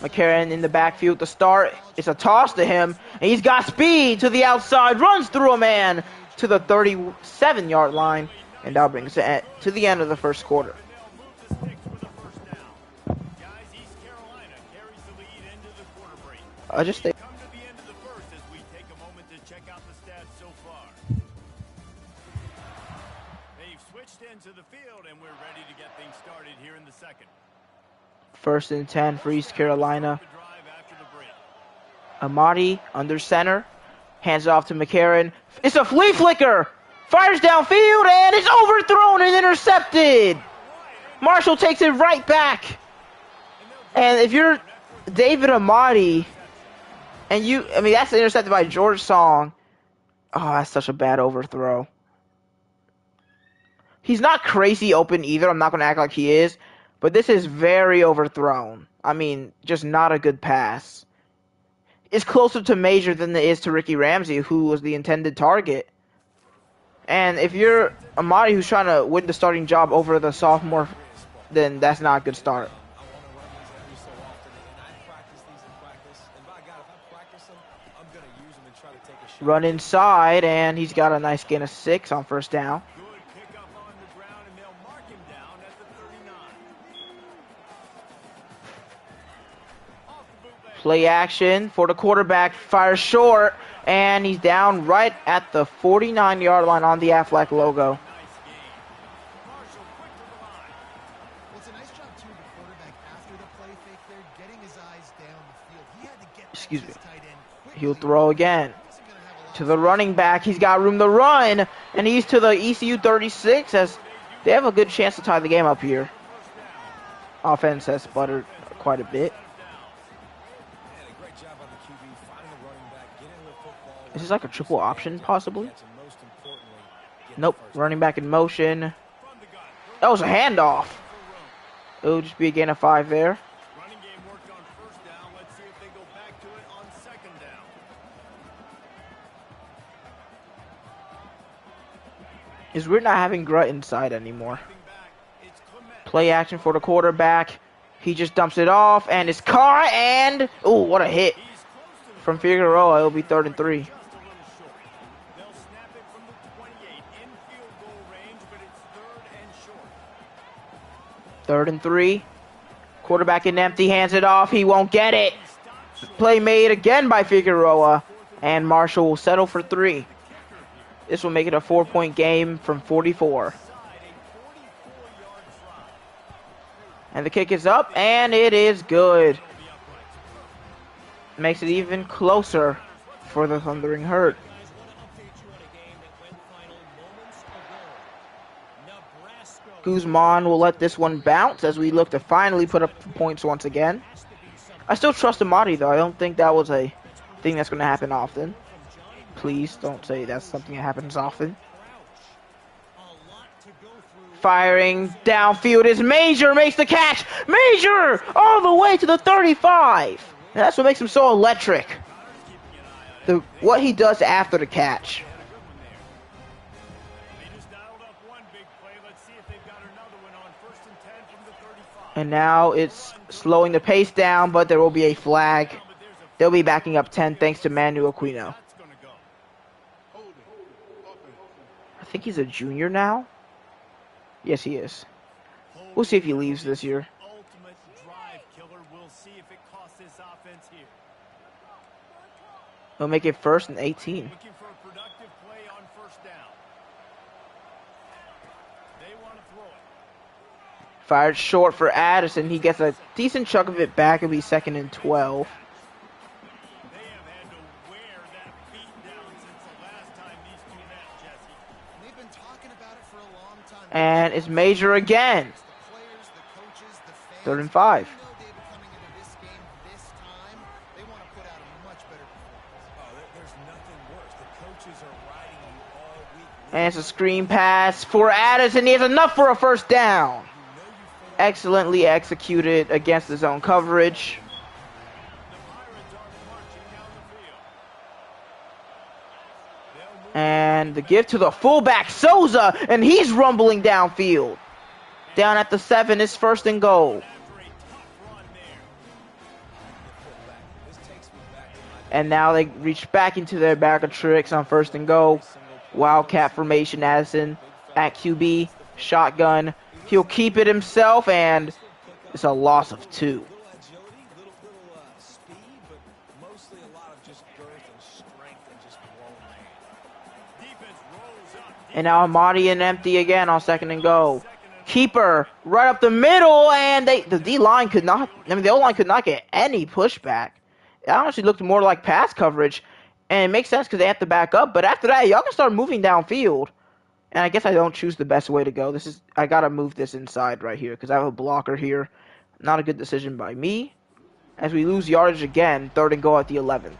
S1: McCarron in the backfield to start. It's a toss to him, and he's got speed to the outside, runs through a man to the 37-yard line, and that brings it to the end of the first quarter. I just think they've switched into the field, and we're ready to get things started here in the second. 1st and 10 for East Carolina. Amadi under center. Hands it off to McCarron. It's a flea flicker. Fires downfield, and it's overthrown and intercepted. Marshall takes it right back. And if you're David Amadi, and that's intercepted by George Song. Oh, that's such a bad overthrow. He's not crazy open either. I'm not going to act like he is. But this is very overthrown. I mean, just not a good pass. It's closer to Major than it is to Ricky Ramsey, who was the intended target. And if you're Amadi who's trying to win the starting job over the sophomore, then that's not a good start. Run inside, and he's got a nice gain of 6 on 1st down. Play action for the quarterback, fires short, and he's down right at the 49-yard line on the Aflac logo. Excuse me. He'll throw again. To the running back, he's got room to run, and he's to the ECU 36 as they have a good chance to tie the game up here. Offense has sputtered quite a bit. Is this like a triple option, possibly? Nope. Running back in motion. That was a handoff. It'll just be a gain of 5 there. It's weird not having Grutt inside anymore. Play action for the quarterback. He just dumps it off, and it's caught, and... oh, what a hit. From Figueroa, it'll be 3rd and 3. Third and 3. Quarterback in empty, hands it off. He won't get it. Play made again by Figueroa. And Marshall will settle for 3. This will make it a 4-point game from 44. And the kick is up, and it is good. makes it even closer for the Thundering Herd. Guzman will let this one bounce as we look to finally put up points once again. I still trust Amadi though. I don't think that was a thing that's going to happen often. Please don't say that's something that happens often. Firing downfield is Major, makes the catch. Major all the way to the 35. And that's what makes him so electric. What he does after the catch. And now it's slowing the pace down, but there will be a flag. They'll be backing up 10 thanks to Manu Aquino. I think he's a junior now. Yes, he is. We'll see if he leaves this year. He'll make it 1st and 18. Fired short for Addison. He gets a decent chunk of it back. It'll be 2nd and 12. And it's Major again. 3rd and 5. And it's a screen pass for Addison. He has enough for a 1st down. Excellently executed against the zone coverage. And the give to the fullback, Souza, and he's rumbling downfield. Down at the 7, it's 1st and goal. And now they reach back into their bag of tricks on 1st and goal. Wildcat formation, Addison at QB, shotgun. He'll keep it himself, and it's a loss of 2. And now Amadi and empty again on 2nd and goal. Keeper right up the middle, and the D-line could not, the O-line could not get any pushback. It honestly looked more like pass coverage, and it makes sense because they have to back up. But after that, y'all can start moving downfield. And I guess I don't choose the best way to go. I gotta move this inside right here because I have a blocker here. Not a good decision by me. As we lose yardage again, 3rd and goal at the 11.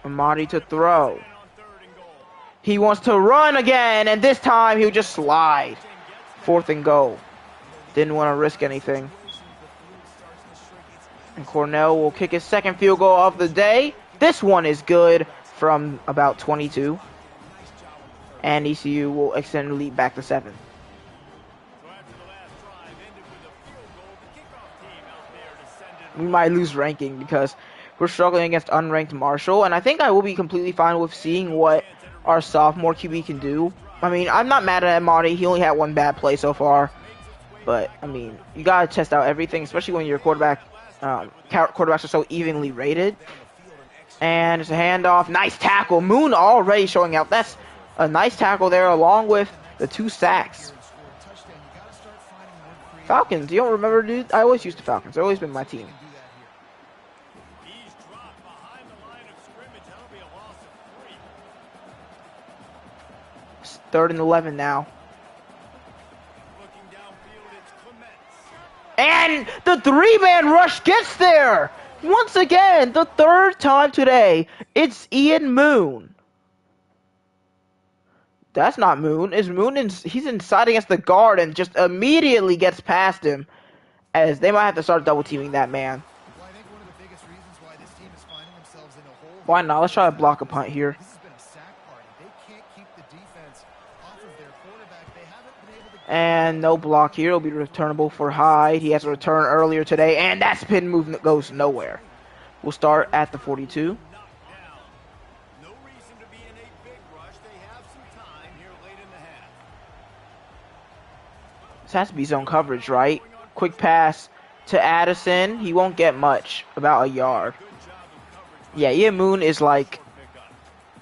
S1: Amadi to throw. He wants to run again, and this time he'll just slide. 4th and goal. Didn't want to risk anything. And Cornell will kick his 2nd field goal of the day. This one is good from about 22. And ECU will extend the lead back to 7. We might lose ranking because we're struggling against unranked Marshall. And I think I will be completely fine with seeing what our sophomore QB can do. I mean, I'm not mad at Marty. He only had 1 bad play so far. But, I mean, you got to test out everything, especially when your quarterbacks are so evenly rated. And it's a handoff. Nice tackle. Moon already showing out. That's a nice tackle there along with the 2 sacks. Falcons. You don't remember, dude? I always used the Falcons. They've always been my team. 3rd and 11 now. And the 3-man rush gets there! Once again, the 3rd time today, it's Ian Moon. That's not Moon. It's Moon, and he's inside against the guard and just immediately gets past him, as they might have to start double teaming that man. Why not? Let's try to block a punt here. And no block here. It'll be returnable for Hyde. He has a return earlier today, and that spin move goes nowhere. We'll start at the 42. This has to be zone coverage, right? Quick pass to Addison. He won't get much, about a yard. Yeah, Ian Moon is like,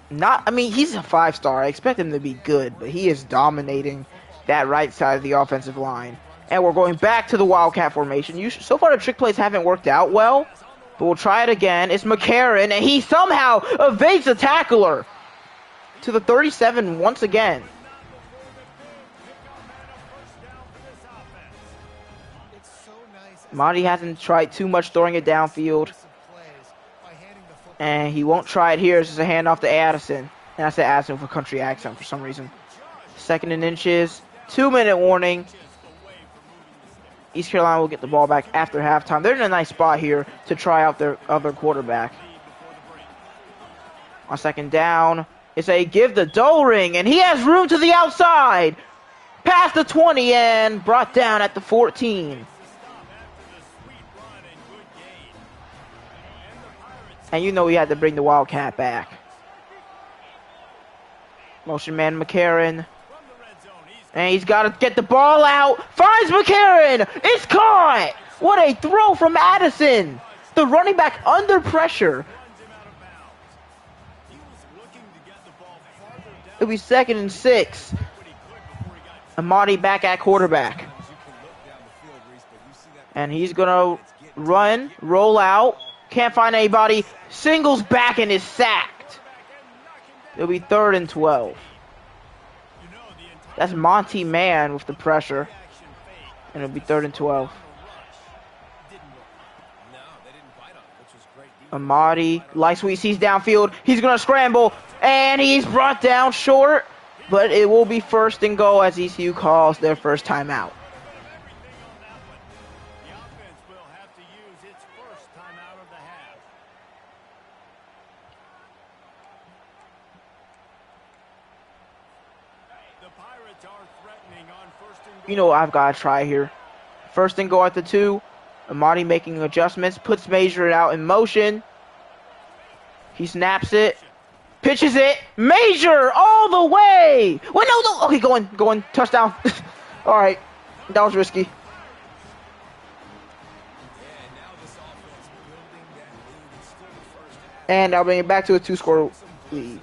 S1: not, I mean, he's a 5-star. I expect him to be good, but he is dominating that right side of the offensive line. And we're going back to the Wildcat formation. So far, the trick plays haven't worked out well, but we'll try it again. It's McCarron, and he somehow evades the tackler to the 37 once again. Monty hasn't tried too much throwing it downfield, and he won't try it here. It's just a handoff to Addison. And I said Addison with a country accent for some reason. 2nd and inches, 2-minute warning. East Carolina will get the ball back after halftime. They're in a nice spot here to try out their other quarterback. On 2nd down, it's a give the Doe ring, and he has room to the outside. Past the 20 and brought down at the 14. And you know he had to bring the Wildcat back. Motion man McCarron. And he's got to get the ball out. Finds McCarron. It's caught. What a throw from Addison. The running back under pressure. It'll be 2nd and 6. Amadi back at quarterback. And he's going to run, roll out. Can't find anybody. Singles back and is sacked. It'll be 3rd and 12. That's Monty Man with the pressure. And it'll be 3rd and 12. Amadi, likes what he sees downfield. He's going to scramble. And he's brought down short. But it will be 1st and goal as ECU calls their first timeout. You know what I've got to try here. 1st and goal at the 2. Amadi making adjustments. Puts Major out in motion. He snaps it. Pitches it. Major all the way. Wait, no. Okay, going. Touchdown. All right. That was risky. And I'll bring it back to a 2-score lead.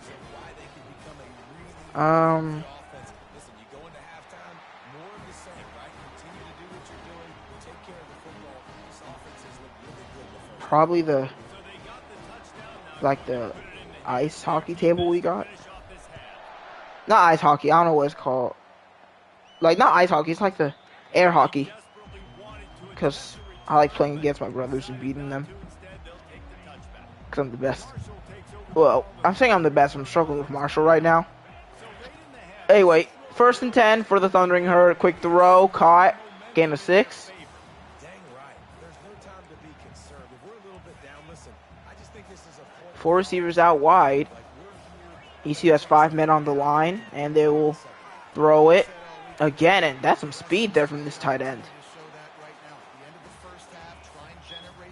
S1: Probably the ice hockey table we got. Not ice hockey, I don't know what it's called. Like, not ice hockey, it's like the air hockey. Because I like playing against my brothers and beating them. Because I'm the best. Well, I'm saying I'm the best, I'm struggling with Marshall right now. Anyway, 1st and 10 for the Thundering Herd. Quick throw, caught, gain of 6. 4 receivers out wide. ECU has 5 men on the line, and they will throw it again. And that's some speed there from this tight end.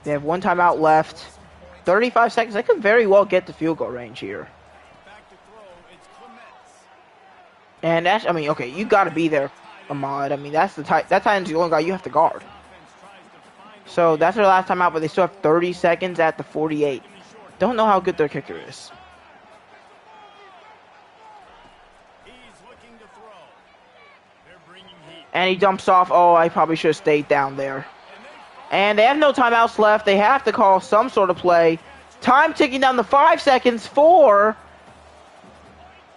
S1: They have 1 timeout left. 35 seconds. They could very well get the field goal range here. And that's, I mean, okay, you got to be there, Ahmad. I mean, that tight end's the only guy you have to guard. So that's their last timeout, but they still have 30 seconds at the 48. Don't know how good their kicker is. And he dumps off. Oh, I probably should have stayed down there. And they have no timeouts left. They have to call some sort of play. Time ticking down to 5 seconds. 4.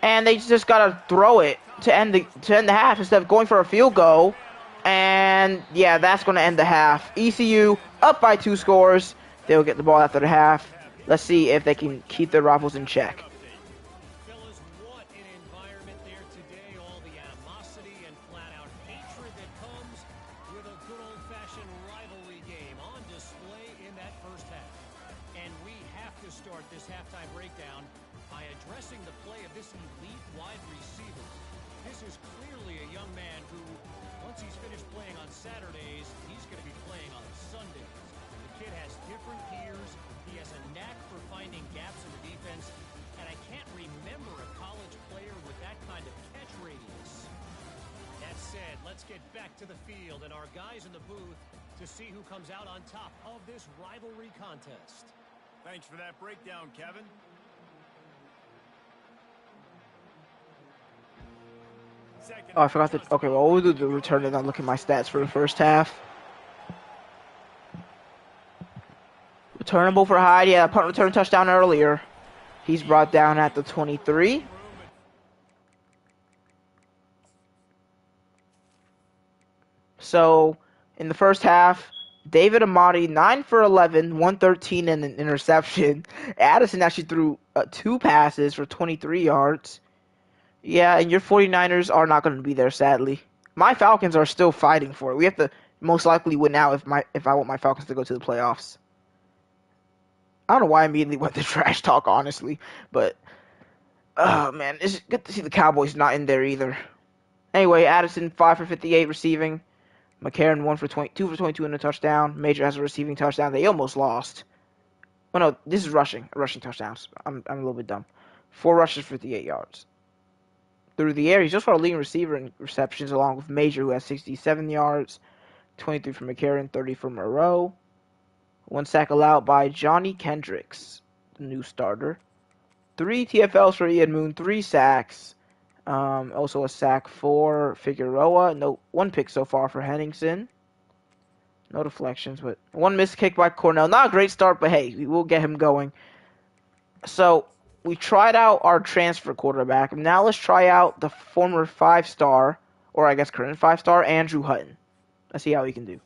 S1: And they just got to throw it to end the half instead of going for a field goal. And, yeah, that's going to end the half. ECU up by 2 scores. They'll get the ball after the half. Let's see if they can keep their rivals in check.
S2: Fellas, what an environment there today. All the animosity and flat-out hatred that comes with a good old-fashioned rivalry game on display in that first half. And we have to start this halftime breakdown by addressing the play of this elite wide receiver. This is clearly a young man who, once he's finished playing on Saturdays, he's going to be playing on Sundays. The kid has different gears. He has a knack for finding gaps in the defense, and I can't remember a college player with that kind of catch radius. That said, let's get back to the field and our guys in the booth to see who comes out on top of this rivalry contest.
S3: Thanks for that breakdown, Kevin.
S1: Oh, I forgot to. Okay, well, we'll do the return and I'll look at my stats for the first half. Returnable for Hyde. Yeah, punt return touchdown earlier. He's brought down at the 23. So, in the first half, David Amati, 9 for 11, 113 and an interception. Addison actually threw 2 passes for 23 yards. Yeah, and your 49ers are not going to be there, sadly. My Falcons are still fighting for it. We have to most likely win out if I want my Falcons to go to the playoffs. I don't know why I immediately went to trash talk, honestly. But, oh, man, it's good to see the Cowboys not in there either. Anyway, Addison, 5 for 58 receiving. McCarron, 2 for 22 in a touchdown. Major has a receiving touchdown. They almost lost. Oh, no, this is rushing touchdowns. I'm a little bit dumb. 4 rushes, 58 yards. Through the air, he's just our leading receiver in receptions, along with Major, who has 67 yards, 23 for McCarron, 30 for Moreau. 1 sack allowed by Johnny Kendricks, the new starter. 3 TFLs for Ian Moon, 3 sacks. Also a sack for Figueroa. No, 1 pick so far for Henningsen. No deflections, but 1 missed kick by Cornell. Not a great start, but hey, we will get him going. So, we tried out our transfer quarterback. Now let's try out the former 5-star, or I guess current 5-star, Andrew Hutton. Let's see how he can do.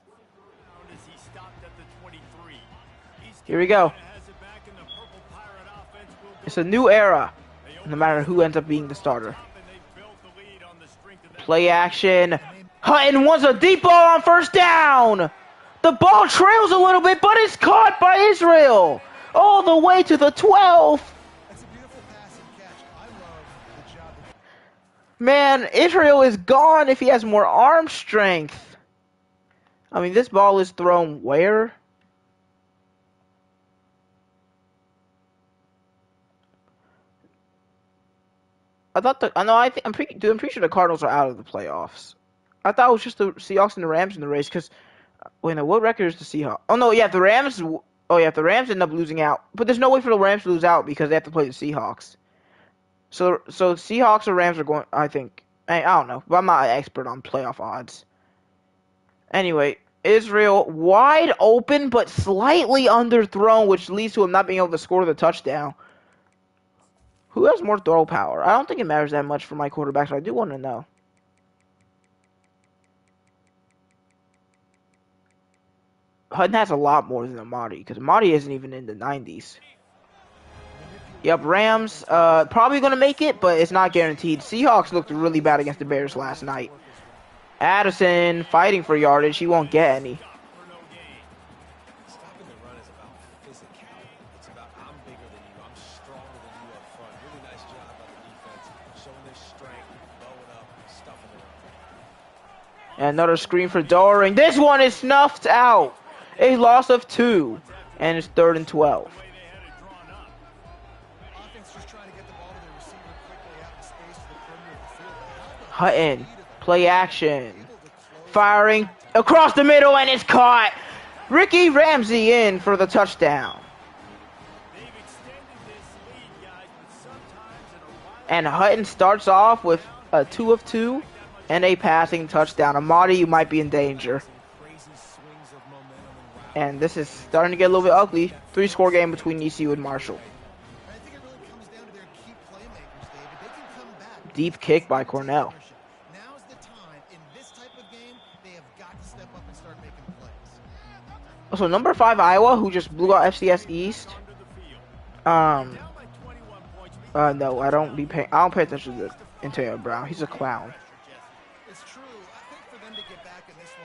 S1: Here we go. It's a new era, no matter who ends up being the starter. Play action. Hutton wants a deep ball on first down. The ball trails a little bit, but it's caught by Israel. All the way to the 12. Man, Israel is gone if he has more arm strength. I mean, this ball is thrown where? I'm pretty sure the Cardinals are out of the playoffs. I thought it was just the Seahawks and the Rams in the race, because, wait, no, what record is the Seahawks? Oh, no, yeah, if the Rams end up losing out, but there's no way for the Rams to lose out because they have to play the Seahawks. So Seahawks or Rams are going, I think, I don't know, but I'm not an expert on playoff odds. Anyway, Israel wide open, but slightly underthrown, which leads to him not being able to score the touchdown. Who has more throw power? I don't think it matters that much for my quarterback, so I do want to know. Hutton has a lot more than Amati, because Amati isn't even in the 90s. Yep, Rams probably going to make it, but it's not guaranteed. Seahawks looked really bad against the Bears last night. Addison fighting for yardage. He won't get any. And another screen for Doring. This one is snuffed out. A loss of 2. And it's 3rd and 12. Hutton. Play action. Firing across the middle, and it's caught. Ricky Ramsey in for the touchdown. And Hutton starts off with a 2 of 2. And a passing touchdown. Amati, you might be in danger. And this is starting to get a little bit ugly. 3-score game between ECU and Marshall. Deep kick by Cornell. So number 5 Iowa, who just blew out FCS East. No, I don't pay attention to Antonio Brown. He's a clown.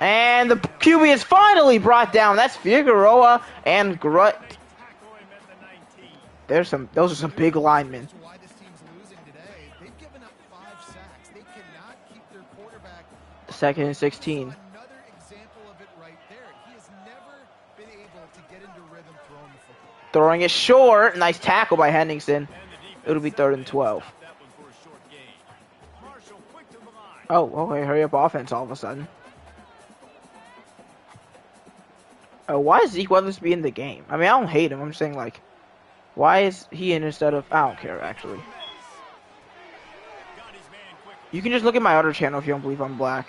S1: And the QB is finally brought down. That's Figueroa and Grutt. Those are some big linemen. 2nd and 16. Throwing it short. Nice tackle by Henningsen. It'll be 3rd and 12. Oh, okay. Hurry up offense all of a sudden. Why is Zeke Weathersby in the game? I mean, I don't hate him. I'm saying, like, why is he in instead of... I don't care, actually. You can just look at my other channel if you don't believe I'm black.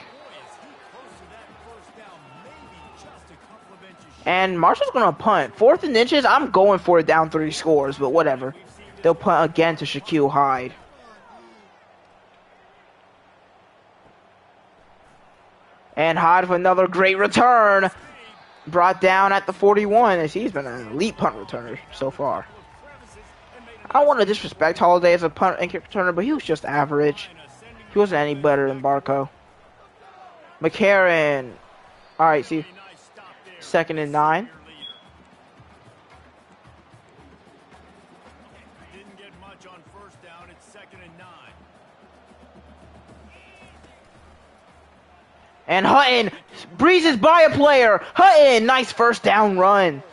S1: And Marshall's gonna punt. 4th and inches, I'm going for it down 3 scores, but whatever. They'll punt again to Shaquille Hyde. And Hyde with another great return. Brought down at the 41, as he's been an elite punt returner so far. I don't want to disrespect Holiday as a punt and kick returner, but he was just average. He wasn't any better than Barco. McCarron. Alright, see. 2nd and 9.
S3: Didn't get much on 1st down. It's 2nd and 9.
S1: And Hutton breezes by a player. Hutton, nice 1st down run.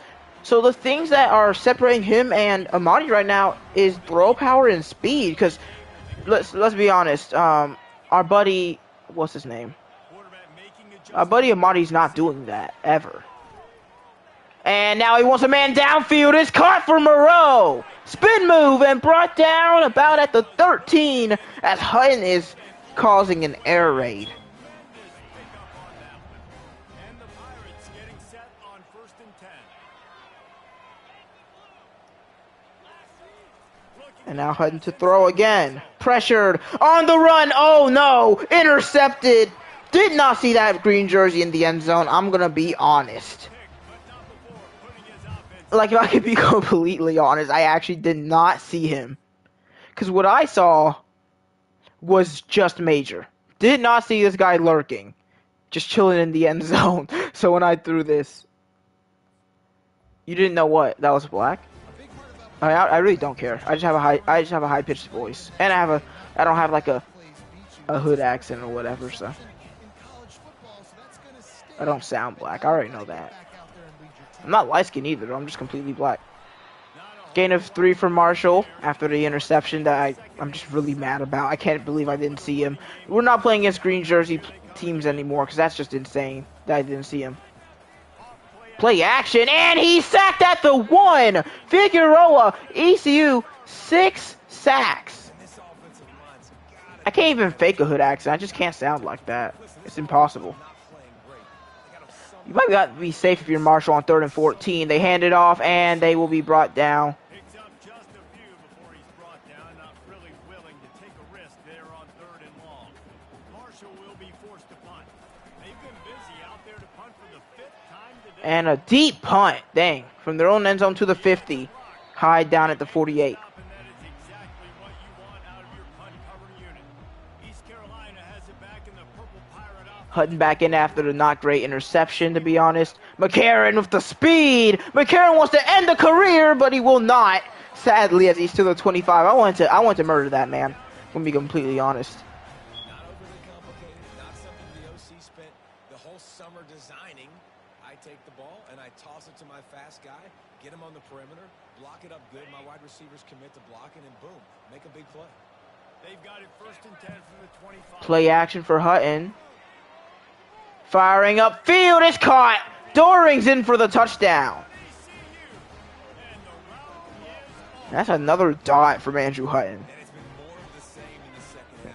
S1: So the things that are separating him and Amadi right now is throw power and speed. Because let's be honest, our buddy, what's his name? Our buddy Amadi's not doing that ever. And now he wants a man downfield. It's caught for Moreau. Spin move and brought down about at the 13 as Hutton is causing an air raid.
S3: And the Pirates getting set on 1st and 10.
S1: And now Hutton to throw again. Pressured on the run. Oh no! Intercepted. Did not see that green jersey in the end zone. I'm gonna be honest. Like, if I could be completely honest, I actually did not see him. Because what I saw was just Major. Did not see this guy lurking. Just chilling in the end zone. So when I threw this... You didn't know what? That was black? I really don't care. I just have a high pitched voice. And I don't have like a hood accent or whatever, so... I don't sound black. I already know that. I'm not light-skinned either. I'm just completely black. Gain of 3 for Marshall after the interception that I'm just really mad about. I can't believe I didn't see him. We're not playing against green jersey teams anymore because that's just insane that I didn't see him. Play action, and he's sacked at the 1. Figueroa, ECU, 6 sacks. I can't even fake a hood accent. I just can't sound like that. It's impossible. You might be safe if you're Marshall on 3rd and 14. They hand it off, and they will be brought down.
S3: Picks up just a few before he's brought down. Not really willing to take a risk there on 3rd and long. Marshall will be forced to punt. They've been busy out there to punt for the 5th time today.
S1: And a deep punt, dang, from their own end zone to the 50. Hyde down at the 48.
S3: And that is exactly what you want out of your punt cover unit. East Carolina has it back in the purple pirate offense.
S1: Hutton back in after the not great interception, to be honest. McCarron with the speed. McCarron wants to end the career, but he will not. Sadly, as he's to the 25. I want to murder that man. I'm gonna be completely honest.
S4: Not overly complicated, not something the OC spent the whole summer designing. I take the ball and I toss it to my fast guy, get him on the perimeter, block it up good. My wide receivers commit to blocking, and boom, make a big play.
S3: They've got it 1st and 10 from the 25.
S1: Play action for Hutton. Firing upfield is caught. Doring's in for the touchdown. That's another dot from Andrew Hutton.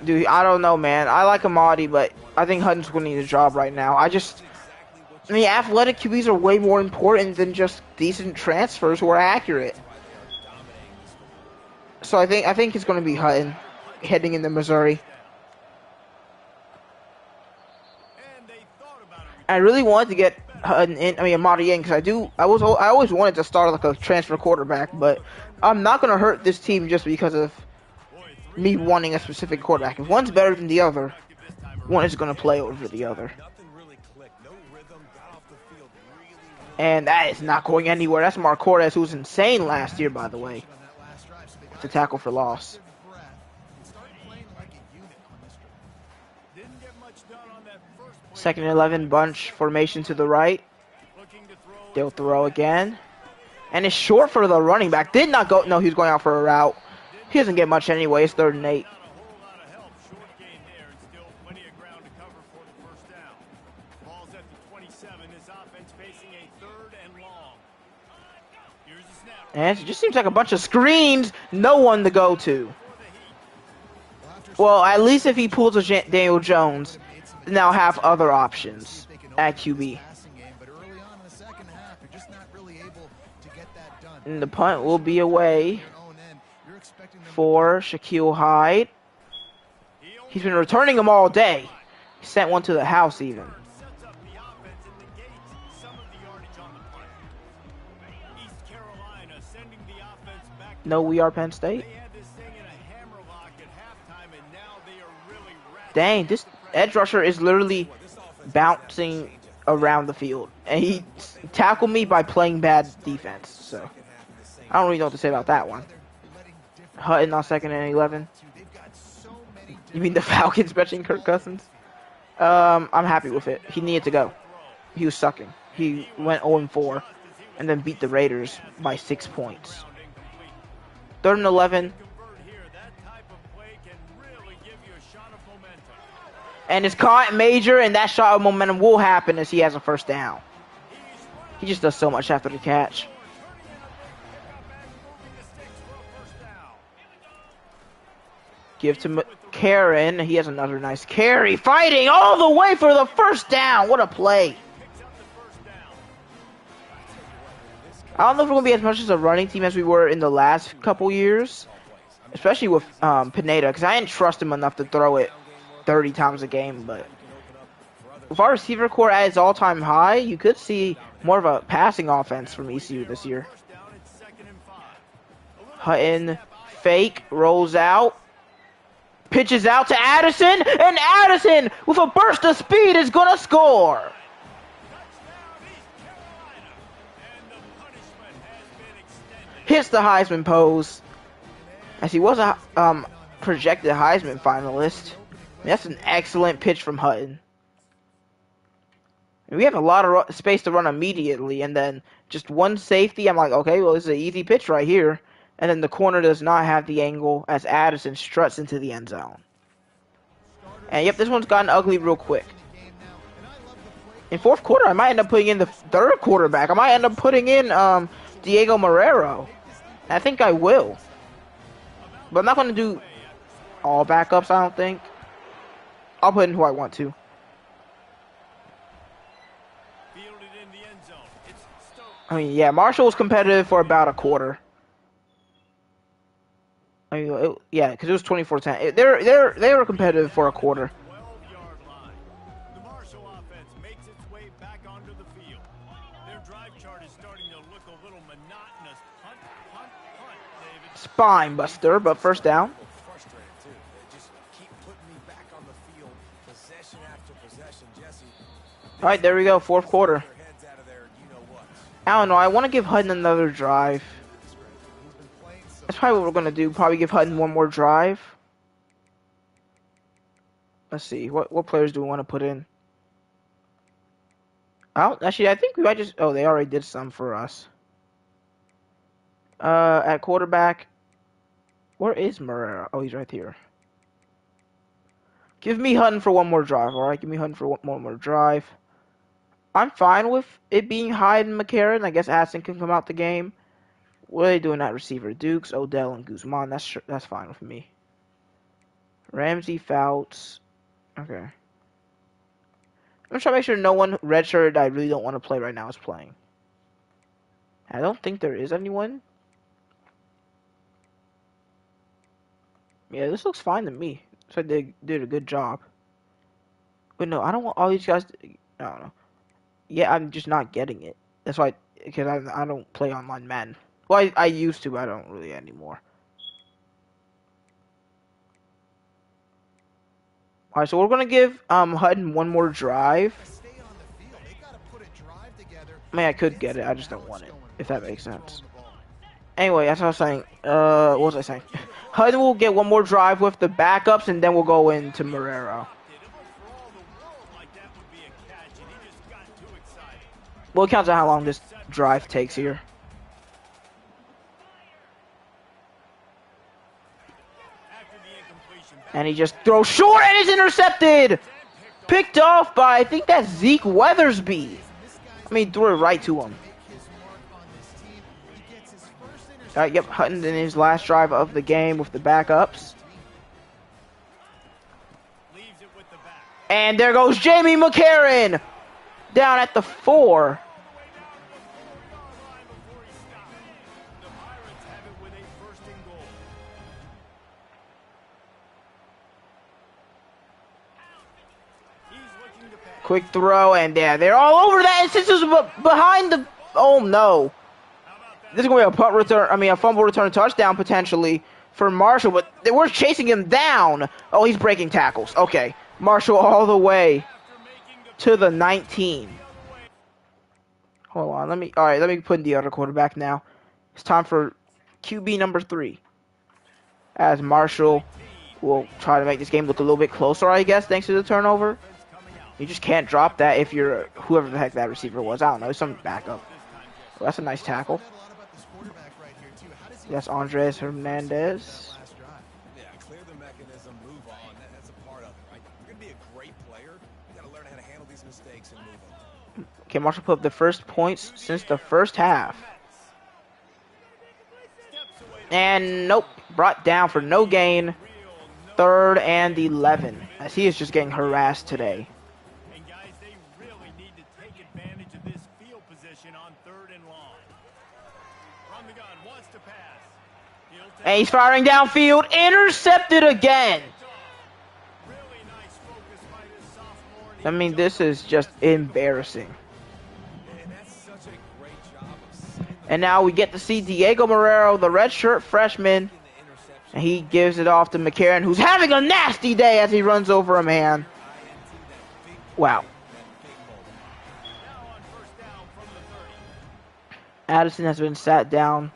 S1: Dude, I don't know, man. I like Amadi, but I think Hutton's winning the job right now. I mean, athletic QBs are way more important than just decent transfers who are accurate. So I think it's going to be Hutton heading into Missouri. I really wanted to get Hutton in, Amadi in, because I always wanted to start like a transfer quarterback, but I'm not going to hurt this team just because of me wanting a specific quarterback. If one's better than the other, one is going to play over the other. And that is not going anywhere. That's Mark Cortez, who was insane last year, by the way, to tackle for loss. 2nd and 11, bunch formation to the right. They'll throw again. And it's short for the running back. Did not go. No, he was going out for a route. He doesn't get much anyway. It's 3rd and 8. And it just seems like a bunch of screens. No one to go to. Well, at least if he pulls a Daniel Jones, then they'll have other options at QB. And the punt will be away for Shaquille Hyde. He's been returning them all day. He sent one to the house even. No, we are Penn State. Dang, this edge rusher is literally bouncing around the field. And he tackled me by playing bad defense. So, I don't really know what to say about that one. Hutton on 2nd and 11. You mean the Falcons benching Kirk Cousins? I'm happy with it. He needed to go. He was sucking. He went 0-4 and then beat the Raiders by 6 points. 3rd and 11. And it's caught major, and that shot of momentum will happen as he has a first down. He just does so much after the catch. Give to Karen. He has another nice carry. Fighting all the way for the first down. What a play. I don't know if we're going to be as much as a running team as we were in the last couple years. Especially with Pineda, because I didn't trust him enough to throw it 30 times a game. But with our receiver core at its all-time high, you could see more of a passing offense from ECU this year. Hutton, fake, rolls out. Pitches out to Addison, and Addison, with a burst of speed, is going to score. Hits the Heisman pose, as he was a projected Heisman finalist. That's an excellent pitch from Hutton. And we have a lot of space to run immediately, and then just one safety. I'm like, okay, well, this is an easy pitch right here. And then the corner does not have the angle as Addison struts into the end zone. And yep, this one's gotten ugly real quick. In 4th quarter, I might end up putting in the 3rd quarterback. I might end up putting in Diego Marrero. I think I will. But I'm not going to do all backups, I don't think. I'll put in who I want to. I mean, yeah, Marshall was competitive for about a quarter. I mean, yeah, because it was 24-10. They were competitive for a quarter.
S3: The Marshall offense makes its way back onto the field. Their drive chart is starting to look a little monotonous. Hunt, David.
S1: Spine buster, but first down.
S4: Frustrated too. They just keep putting me back on the field, possession after possession. Jesse.
S1: All right, there we go, 4th quarter. I don't know. I want to give Hutton another drive. That's probably what we're going to do. Probably give Hutton one more drive. Let's see. What players do we want to put in? Actually, I think we might just... Oh, they already did some for us. At quarterback. Where is Marrero? Oh, he's right here. Give me Hutton for one more drive, alright? Give me Hutton for one more drive. I'm fine with it being Hyde and McCarron. I guess Addison can come out the game. What are they doing at receiver? Dukes, Odell, and Guzman. That's fine with me. Ramsey, Fouts. Okay. I'm trying to make sure no one redshirted I really don't want to play right now is playing. I don't think there is anyone. Yeah, this looks fine to me. So they did a good job. But no, I don't want all these guys to, I don't know. Yeah, I'm just not getting it. That's why, because I don't play online Madden. Well, I used to, but I don't really anymore. Alright, so we're going to give Hutton one more drive. I mean, I could get it. I just don't want it, if that makes sense. Anyway, that's what I was saying. What was I saying? Hutton will get one more drive with the backups, and then we'll go into Marrero. Well, it counts out how long this drive takes here. And he just throws short and is intercepted! Picked off by, I think that's Zeke Weathersby. I mean, threw it right to him. Alright, yep, Hutton in his last drive of the game with the backups. And there goes Jamie McCarron down at the 4.
S3: The Pirates have it with a first and goal. He's looking to pass.
S1: Quick throw, and yeah, they're all over that. And since it was behind the, oh no, this is gonna be a punt return. I mean, a fumble return touchdown potentially for Marshall, but they were chasing him down. Oh, he's breaking tackles. Okay, Marshall all the way to the 19. Hold on, let me put in the other quarterback now. It's time for QB number 3, as Marshall will try to make this game look a little bit closer, I guess, thanks to the turnover. You just can't drop that if you're whoever the heck that receiver was. I don't know, some backup. Well, that's a nice tackle. That's Andres Hernandez.
S4: Yeah, clear the mechanism, move on. That's a part of it, right? You're going to be a great player. You got to learn how to handle these mistakes and move on.
S1: Okay, Marshall put up the first points since the first half. And nope, brought down for no gain. 3rd and 11, as he is just getting harassed today.
S3: And guys, they really need to take advantage of this field position on 3rd and long. From the gun, wants to pass.
S1: And he's firing downfield, intercepted again.
S3: Really nice focus by this sophomore.
S1: I mean, this is just embarrassing.
S4: And that's such a great job of setting
S1: And now we get to see Diego Marrero, the redshirt freshman,
S4: the interception.
S1: and he gives it off to McCarron, who's having a nasty day as he runs over a man. Wow.
S3: Now on first down from the 30.
S1: Addison has been sat down.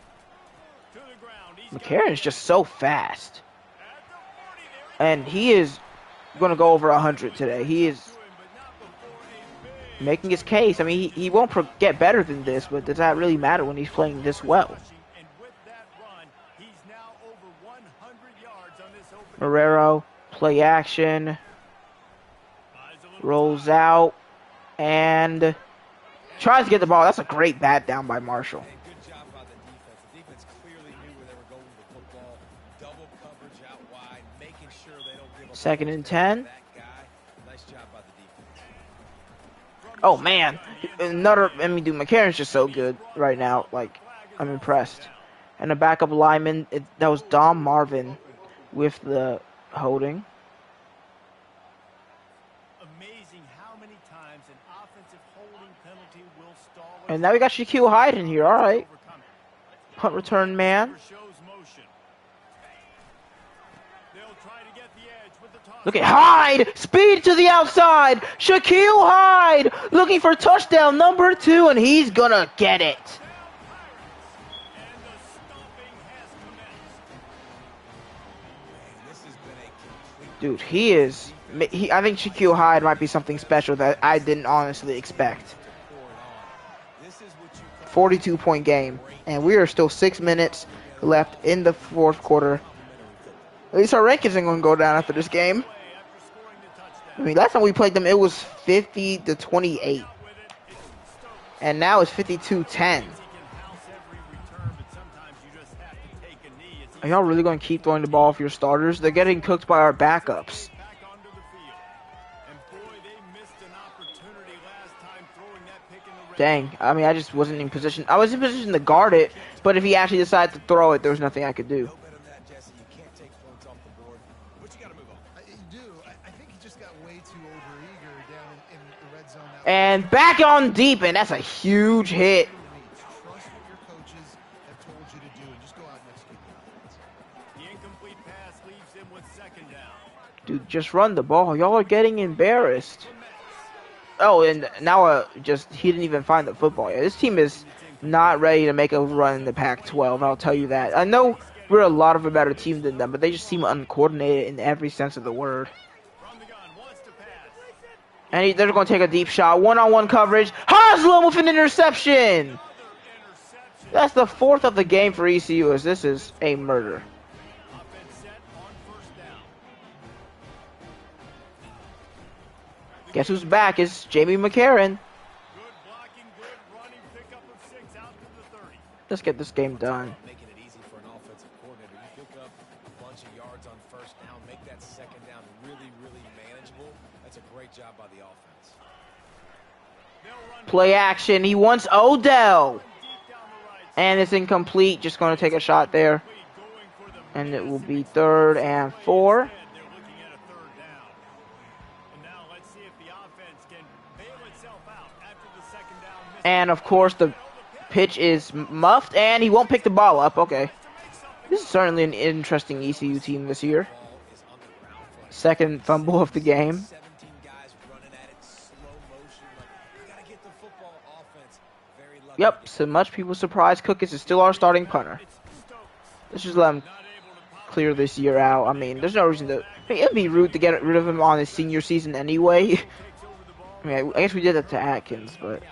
S3: To the ground. He's
S1: McCarron is just so fast.
S3: at the 40 there.
S1: And he is going to go over 100 today. He is
S3: But not before a big
S1: making his case. I mean, he won't get better than this, but does that really matter when he's playing this well?
S3: rushing. And with that run, he's now over 100 yards on this opening.
S1: Marrero, play action, rolls out, and tries to get the ball. That's a great bat down by Marshall.
S4: Hey, good job by the defense. The defense clearly knew where they were going with the football. Double coverage out wide, making sure they don't give up.
S1: 2nd and 10.
S4: That guy. Nice job by the defense.
S1: Oh man, dude, McCarron's just so good right now. Like, I'm impressed. And the backup lineman, that was Dom Marvin with the holding.
S3: Amazing how many times an offensive holding penalty will stall.
S1: And now we got Shaquille Hyde in here. All right,
S3: Overcome it.
S1: punt return man.
S3: Shows motion. They'll try to get the edge with the toss.
S1: Look at Hyde, speed to the outside. Shaquille Hyde looking for touchdown number 2, and he's gonna get it.
S3: And the stomping has commenced.
S4: This has been a complete
S1: Dude, he is. I think Shaquille Hyde might be something special that I didn't honestly expect.
S4: pouring on. This is what you
S1: 42-point game, and we are still 6 minutes left in the 4th quarter. At least our rankings ain't gonna go down after this game.
S3: After scoring the touchdown.
S1: I mean, last time we played them, it was 50-28, and now it's 52-10.
S3: He can house every return, but sometimes you just have to take a knee. It's
S1: Are y'all really gonna keep throwing the ball for your starters? They're getting cooked by our backups.
S3: back onto the field. And boy, they missed an opportunity last time throwing that pick in the red.
S1: Dang, I mean, I just wasn't in position. I was in position to guard it, but if he actually decided to throw it, there was nothing I could do.
S4: no better than that, Jesse. You can't take points off the board, but you got to move on.
S5: You do. I think he just got way too overeager down in the red zone.
S1: And back on deep, and that's a huge hit.
S5: Trust what your coaches have told you to do and just go out and execute the offense.
S3: The incomplete pass leaves him with 2nd down.
S1: Dude, just run the ball. Y'all are getting embarrassed. Oh, and now he didn't even find the football yet. This team is not ready to make a run in the Pac-12, I'll tell you that. I know we're a lot of a better team than them, but they just seem uncoordinated in every sense of the word.
S3: From the gun, wants to pass.
S1: And they're going to take a deep shot. One-on-one coverage. Haslam with an interception! That's the 4th of the game for ECU, as this is a murder.
S3: Offense set on first down.
S1: Guess who's back? It's Jamie McCarron.
S3: Good blocking, good running, pickup of 6 out to the 30.
S1: Let's get this game done.
S4: Making it easy for an offensive coordinator. You pick up bunch of yards on first down, make that second down really, really manageable. That's a great job by the offense.
S1: Play action. He wants Odell. And it's incomplete. Just going to take a shot there. And it will be 3rd and 4. And of course the pitch is muffed and he won't pick the ball up. Okay. This is certainly an interesting ECU team this year. 2nd fumble of the game. Yep, so much people surprised Cookins is still our starting punter. Let's just let him clear this year out. I mean, there's no reason to... I mean, it'd be rude to get rid of him on his senior season anyway. I mean, I guess we did that to Atkins, but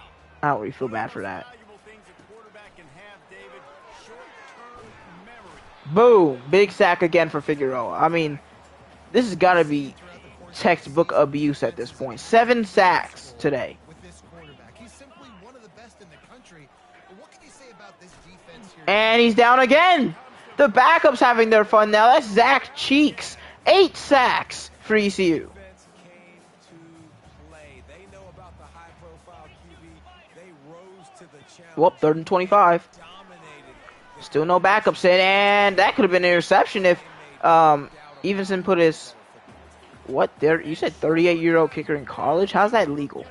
S1: I don't really feel bad for that. Boom! Big sack again for Figueroa. I mean, this has got to be textbook abuse at this point. 7 sacks today. And he's down again. The backup's having their fun now. That's Zach Cheeks. 8 sacks for ECU. Well, 3rd and 25. Still no backups in, and that could have been an interception if Evenson put his... What? There? You said 38-year-old kicker in college? How's that legal?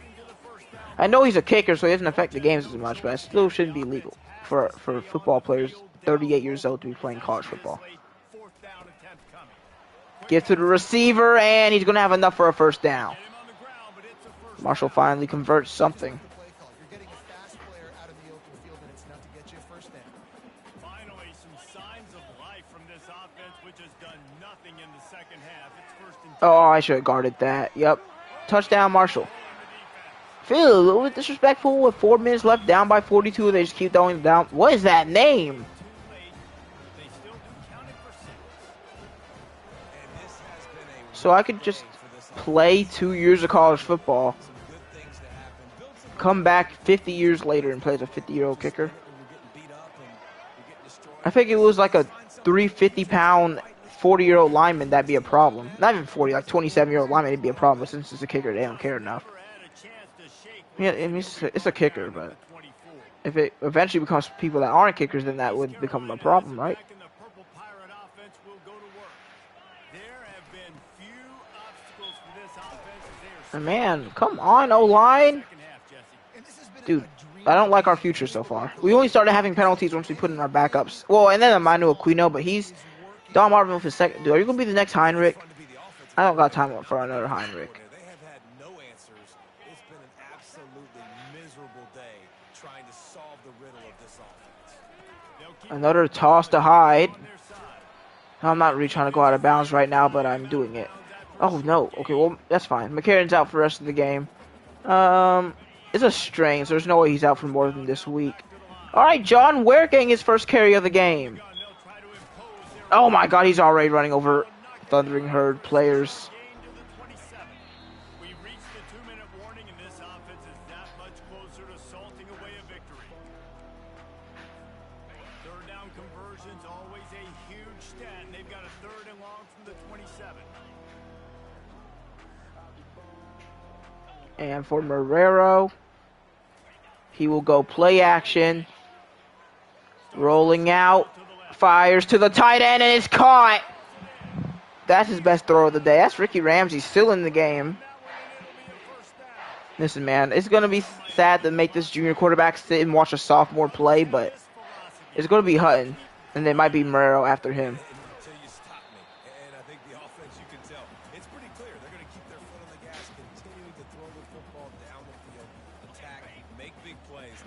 S1: I know he's a kicker, so he doesn't affect the games as much, but it still shouldn't be legal for football players 38 years old to be playing college football. Give to the receiver, and he's going to have enough for a 1st down. Marshall finally converts something. Oh, I should have guarded that. Yep. Touchdown, Marshall. Feel a little bit disrespectful with 4 minutes left, down by 42. They just keep throwing down. What is that name? So I could just play 2 years of college football, come back 50 years later and play as a 50-year-old kicker. I think it was like a 350-pound 40-year-old lineman, that'd be a problem. Not even 40, like 27-year-old lineman, it'd be a problem. But since it's a kicker, they don't care enough. Yeah, I mean, it's a kicker, but if it eventually becomes people that aren't kickers, then that would become a problem, right? Man, come on, O-line. Dude, I don't like our future so far. We only started having penalties once we put in our backups. Well, and then Emmanuel Aquino, but he's... Don Marvin with his 2nd. Dude, are you going to be the next Heinrich? I don't got time for another Heinrich. Another toss to Hyde. I'm not really trying to go out of bounds right now, but I'm doing it. Oh, no. Okay, well, that's fine. McCarron's out for the rest of the game. It's a strain, so there's no way he's out for more than this week. All right, John Ware getting his 1st carry of the game. Oh, my God, he's already running over Thundering Herd players. And for Marrero, he will go play action. Rolling out. Fires to the tight end, and it's caught. That's his best throw of the day. That's Ricky Ramsey still in the game. Listen, man, it's going to be sad to make this junior quarterback sit and watch a sophomore play, but it's going to be Hutton, and it might be Marrero after him.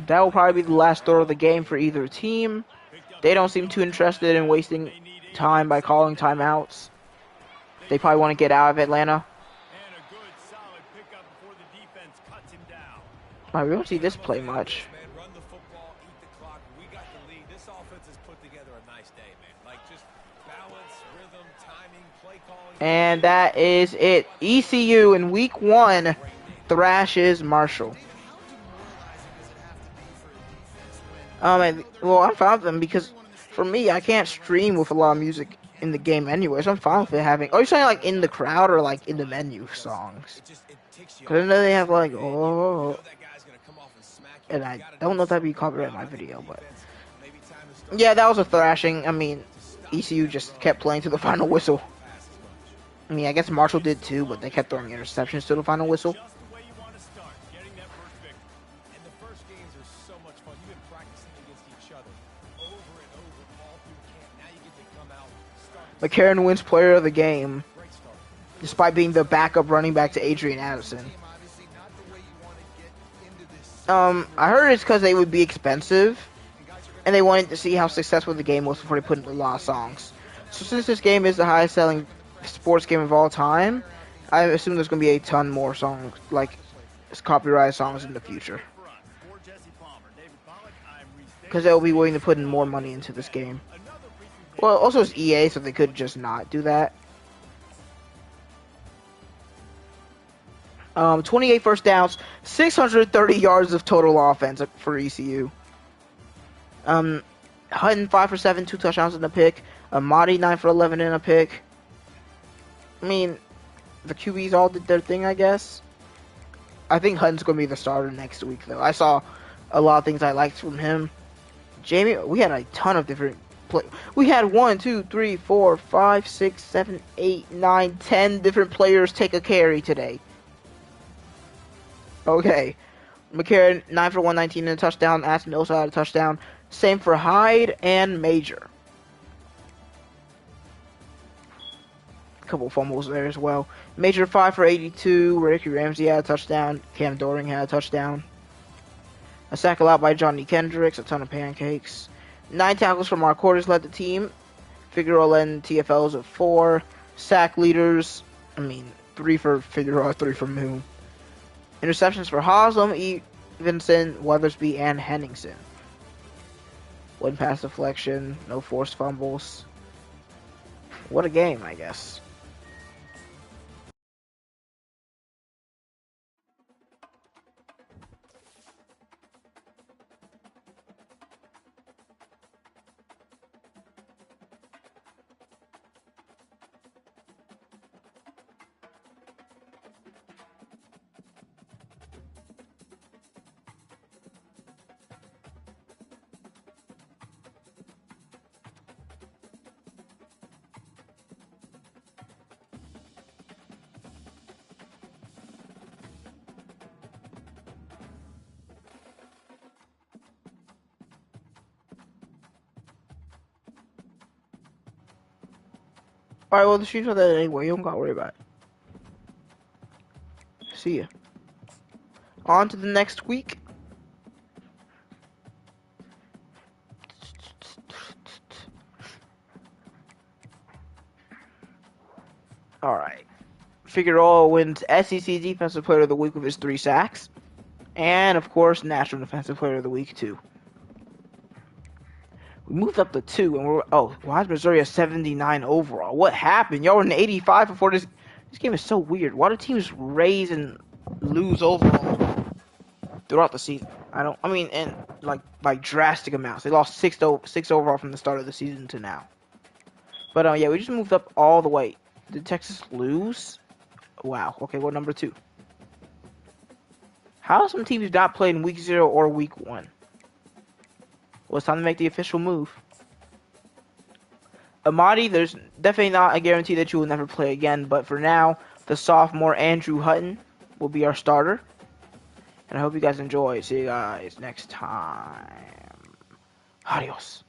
S1: That will probably be the last throw of the game for either team. They don't seem too interested in wasting time by calling timeouts. They probably want to get out of Atlanta. All right, we don't see this play much. And that is it. ECU in week 1 thrashes Marshall. Well, I found them because For me, I can't stream with a lot of music in the game anyway, so I'm fine with it having. Oh, you're saying like in the crowd or like in the menu songs? Because I know they have like oh, and I don't know if that'd be copyright my video, but yeah, that was a thrashing. I mean, ECU just kept playing to the final whistle. I mean, I guess Marshall did too, but they kept throwing interceptions to the final whistle.
S3: Just the way you want to start, getting that first victory.
S4: And the first games are so much fun. You've been practicing against each other over and over all through camp. Now you get to come out, start.
S1: McCarron wins player of the game,
S4: Great start.
S1: despite being the backup running back to Adrian Addison.
S5: Obviously not the way you want to get into this.
S1: I heard it's because they would be expensive, and they wanted to see how successful the game was before they put in a lot of songs. So since this game is the highest selling sports game of all time, I assume there's going to be a ton more songs, like copyrighted songs in the future.
S3: For Jesse Palmer, David Pollack, I'm restating
S1: Because they'll be willing to put in more money into this game.
S3: another recent
S1: Well, also it's EA, so they could just not do that. 28 first downs, 630 yards of total offense for ECU. Hutton 5 for 7, 2 touchdowns in a pick. Amadi 9 for 11 in a pick. I mean, the QBs all did their thing, I guess. I think Hutton's going to be the starter next week, though. I saw a lot of things I liked from him. Jamie, we had a ton of different we had 1, 2, 3, 4, 5, 6, 7, 8, 9, 10 different players take a carry today. Okay. McCarron, 9 for 119 and a touchdown. Aston also had a touchdown. Same for Hyde and Major. A couple fumbles there as well. Major 5 for 82. Ricky Ramsey had a touchdown. Cam Doring had a touchdown. A sack allowed by Johnny Kendricks. A ton of pancakes. 9 tackles from our quarters led the team. Figueroa led TFLs of 4. Sack leaders. 3 for Figueroa, 3 for Moon. Interceptions for Haslam, Evenson, Weathersby, and Henningsen. 1 pass deflection, no forced fumbles. What a game, I guess. Alright, well, the streams are there anyway. You don't gotta worry about it. See ya. On to the next week. Alright. Figueroa wins SEC Defensive Player of the Week with his 3 sacks. And, of course, National Defensive Player of the Week, too. We moved up to 2, and why is Missouri a 79 overall? What happened? Y'all were an 85 before this. This game is so weird. Why do teams raise and lose overall throughout the season? By drastic amounts. They lost 6 overall from the start of the season to now. But, yeah, we just moved up all the way. Did Texas lose? Wow. Okay, well, number 2. How have some teams not played in week 0 or week 1? Well, it's time to make the official move. Amadi, there's definitely not a guarantee that you will never play again, but for now, the sophomore Andrew Hutton will be our starter. And I hope you guys enjoy. See you guys next time. Adios.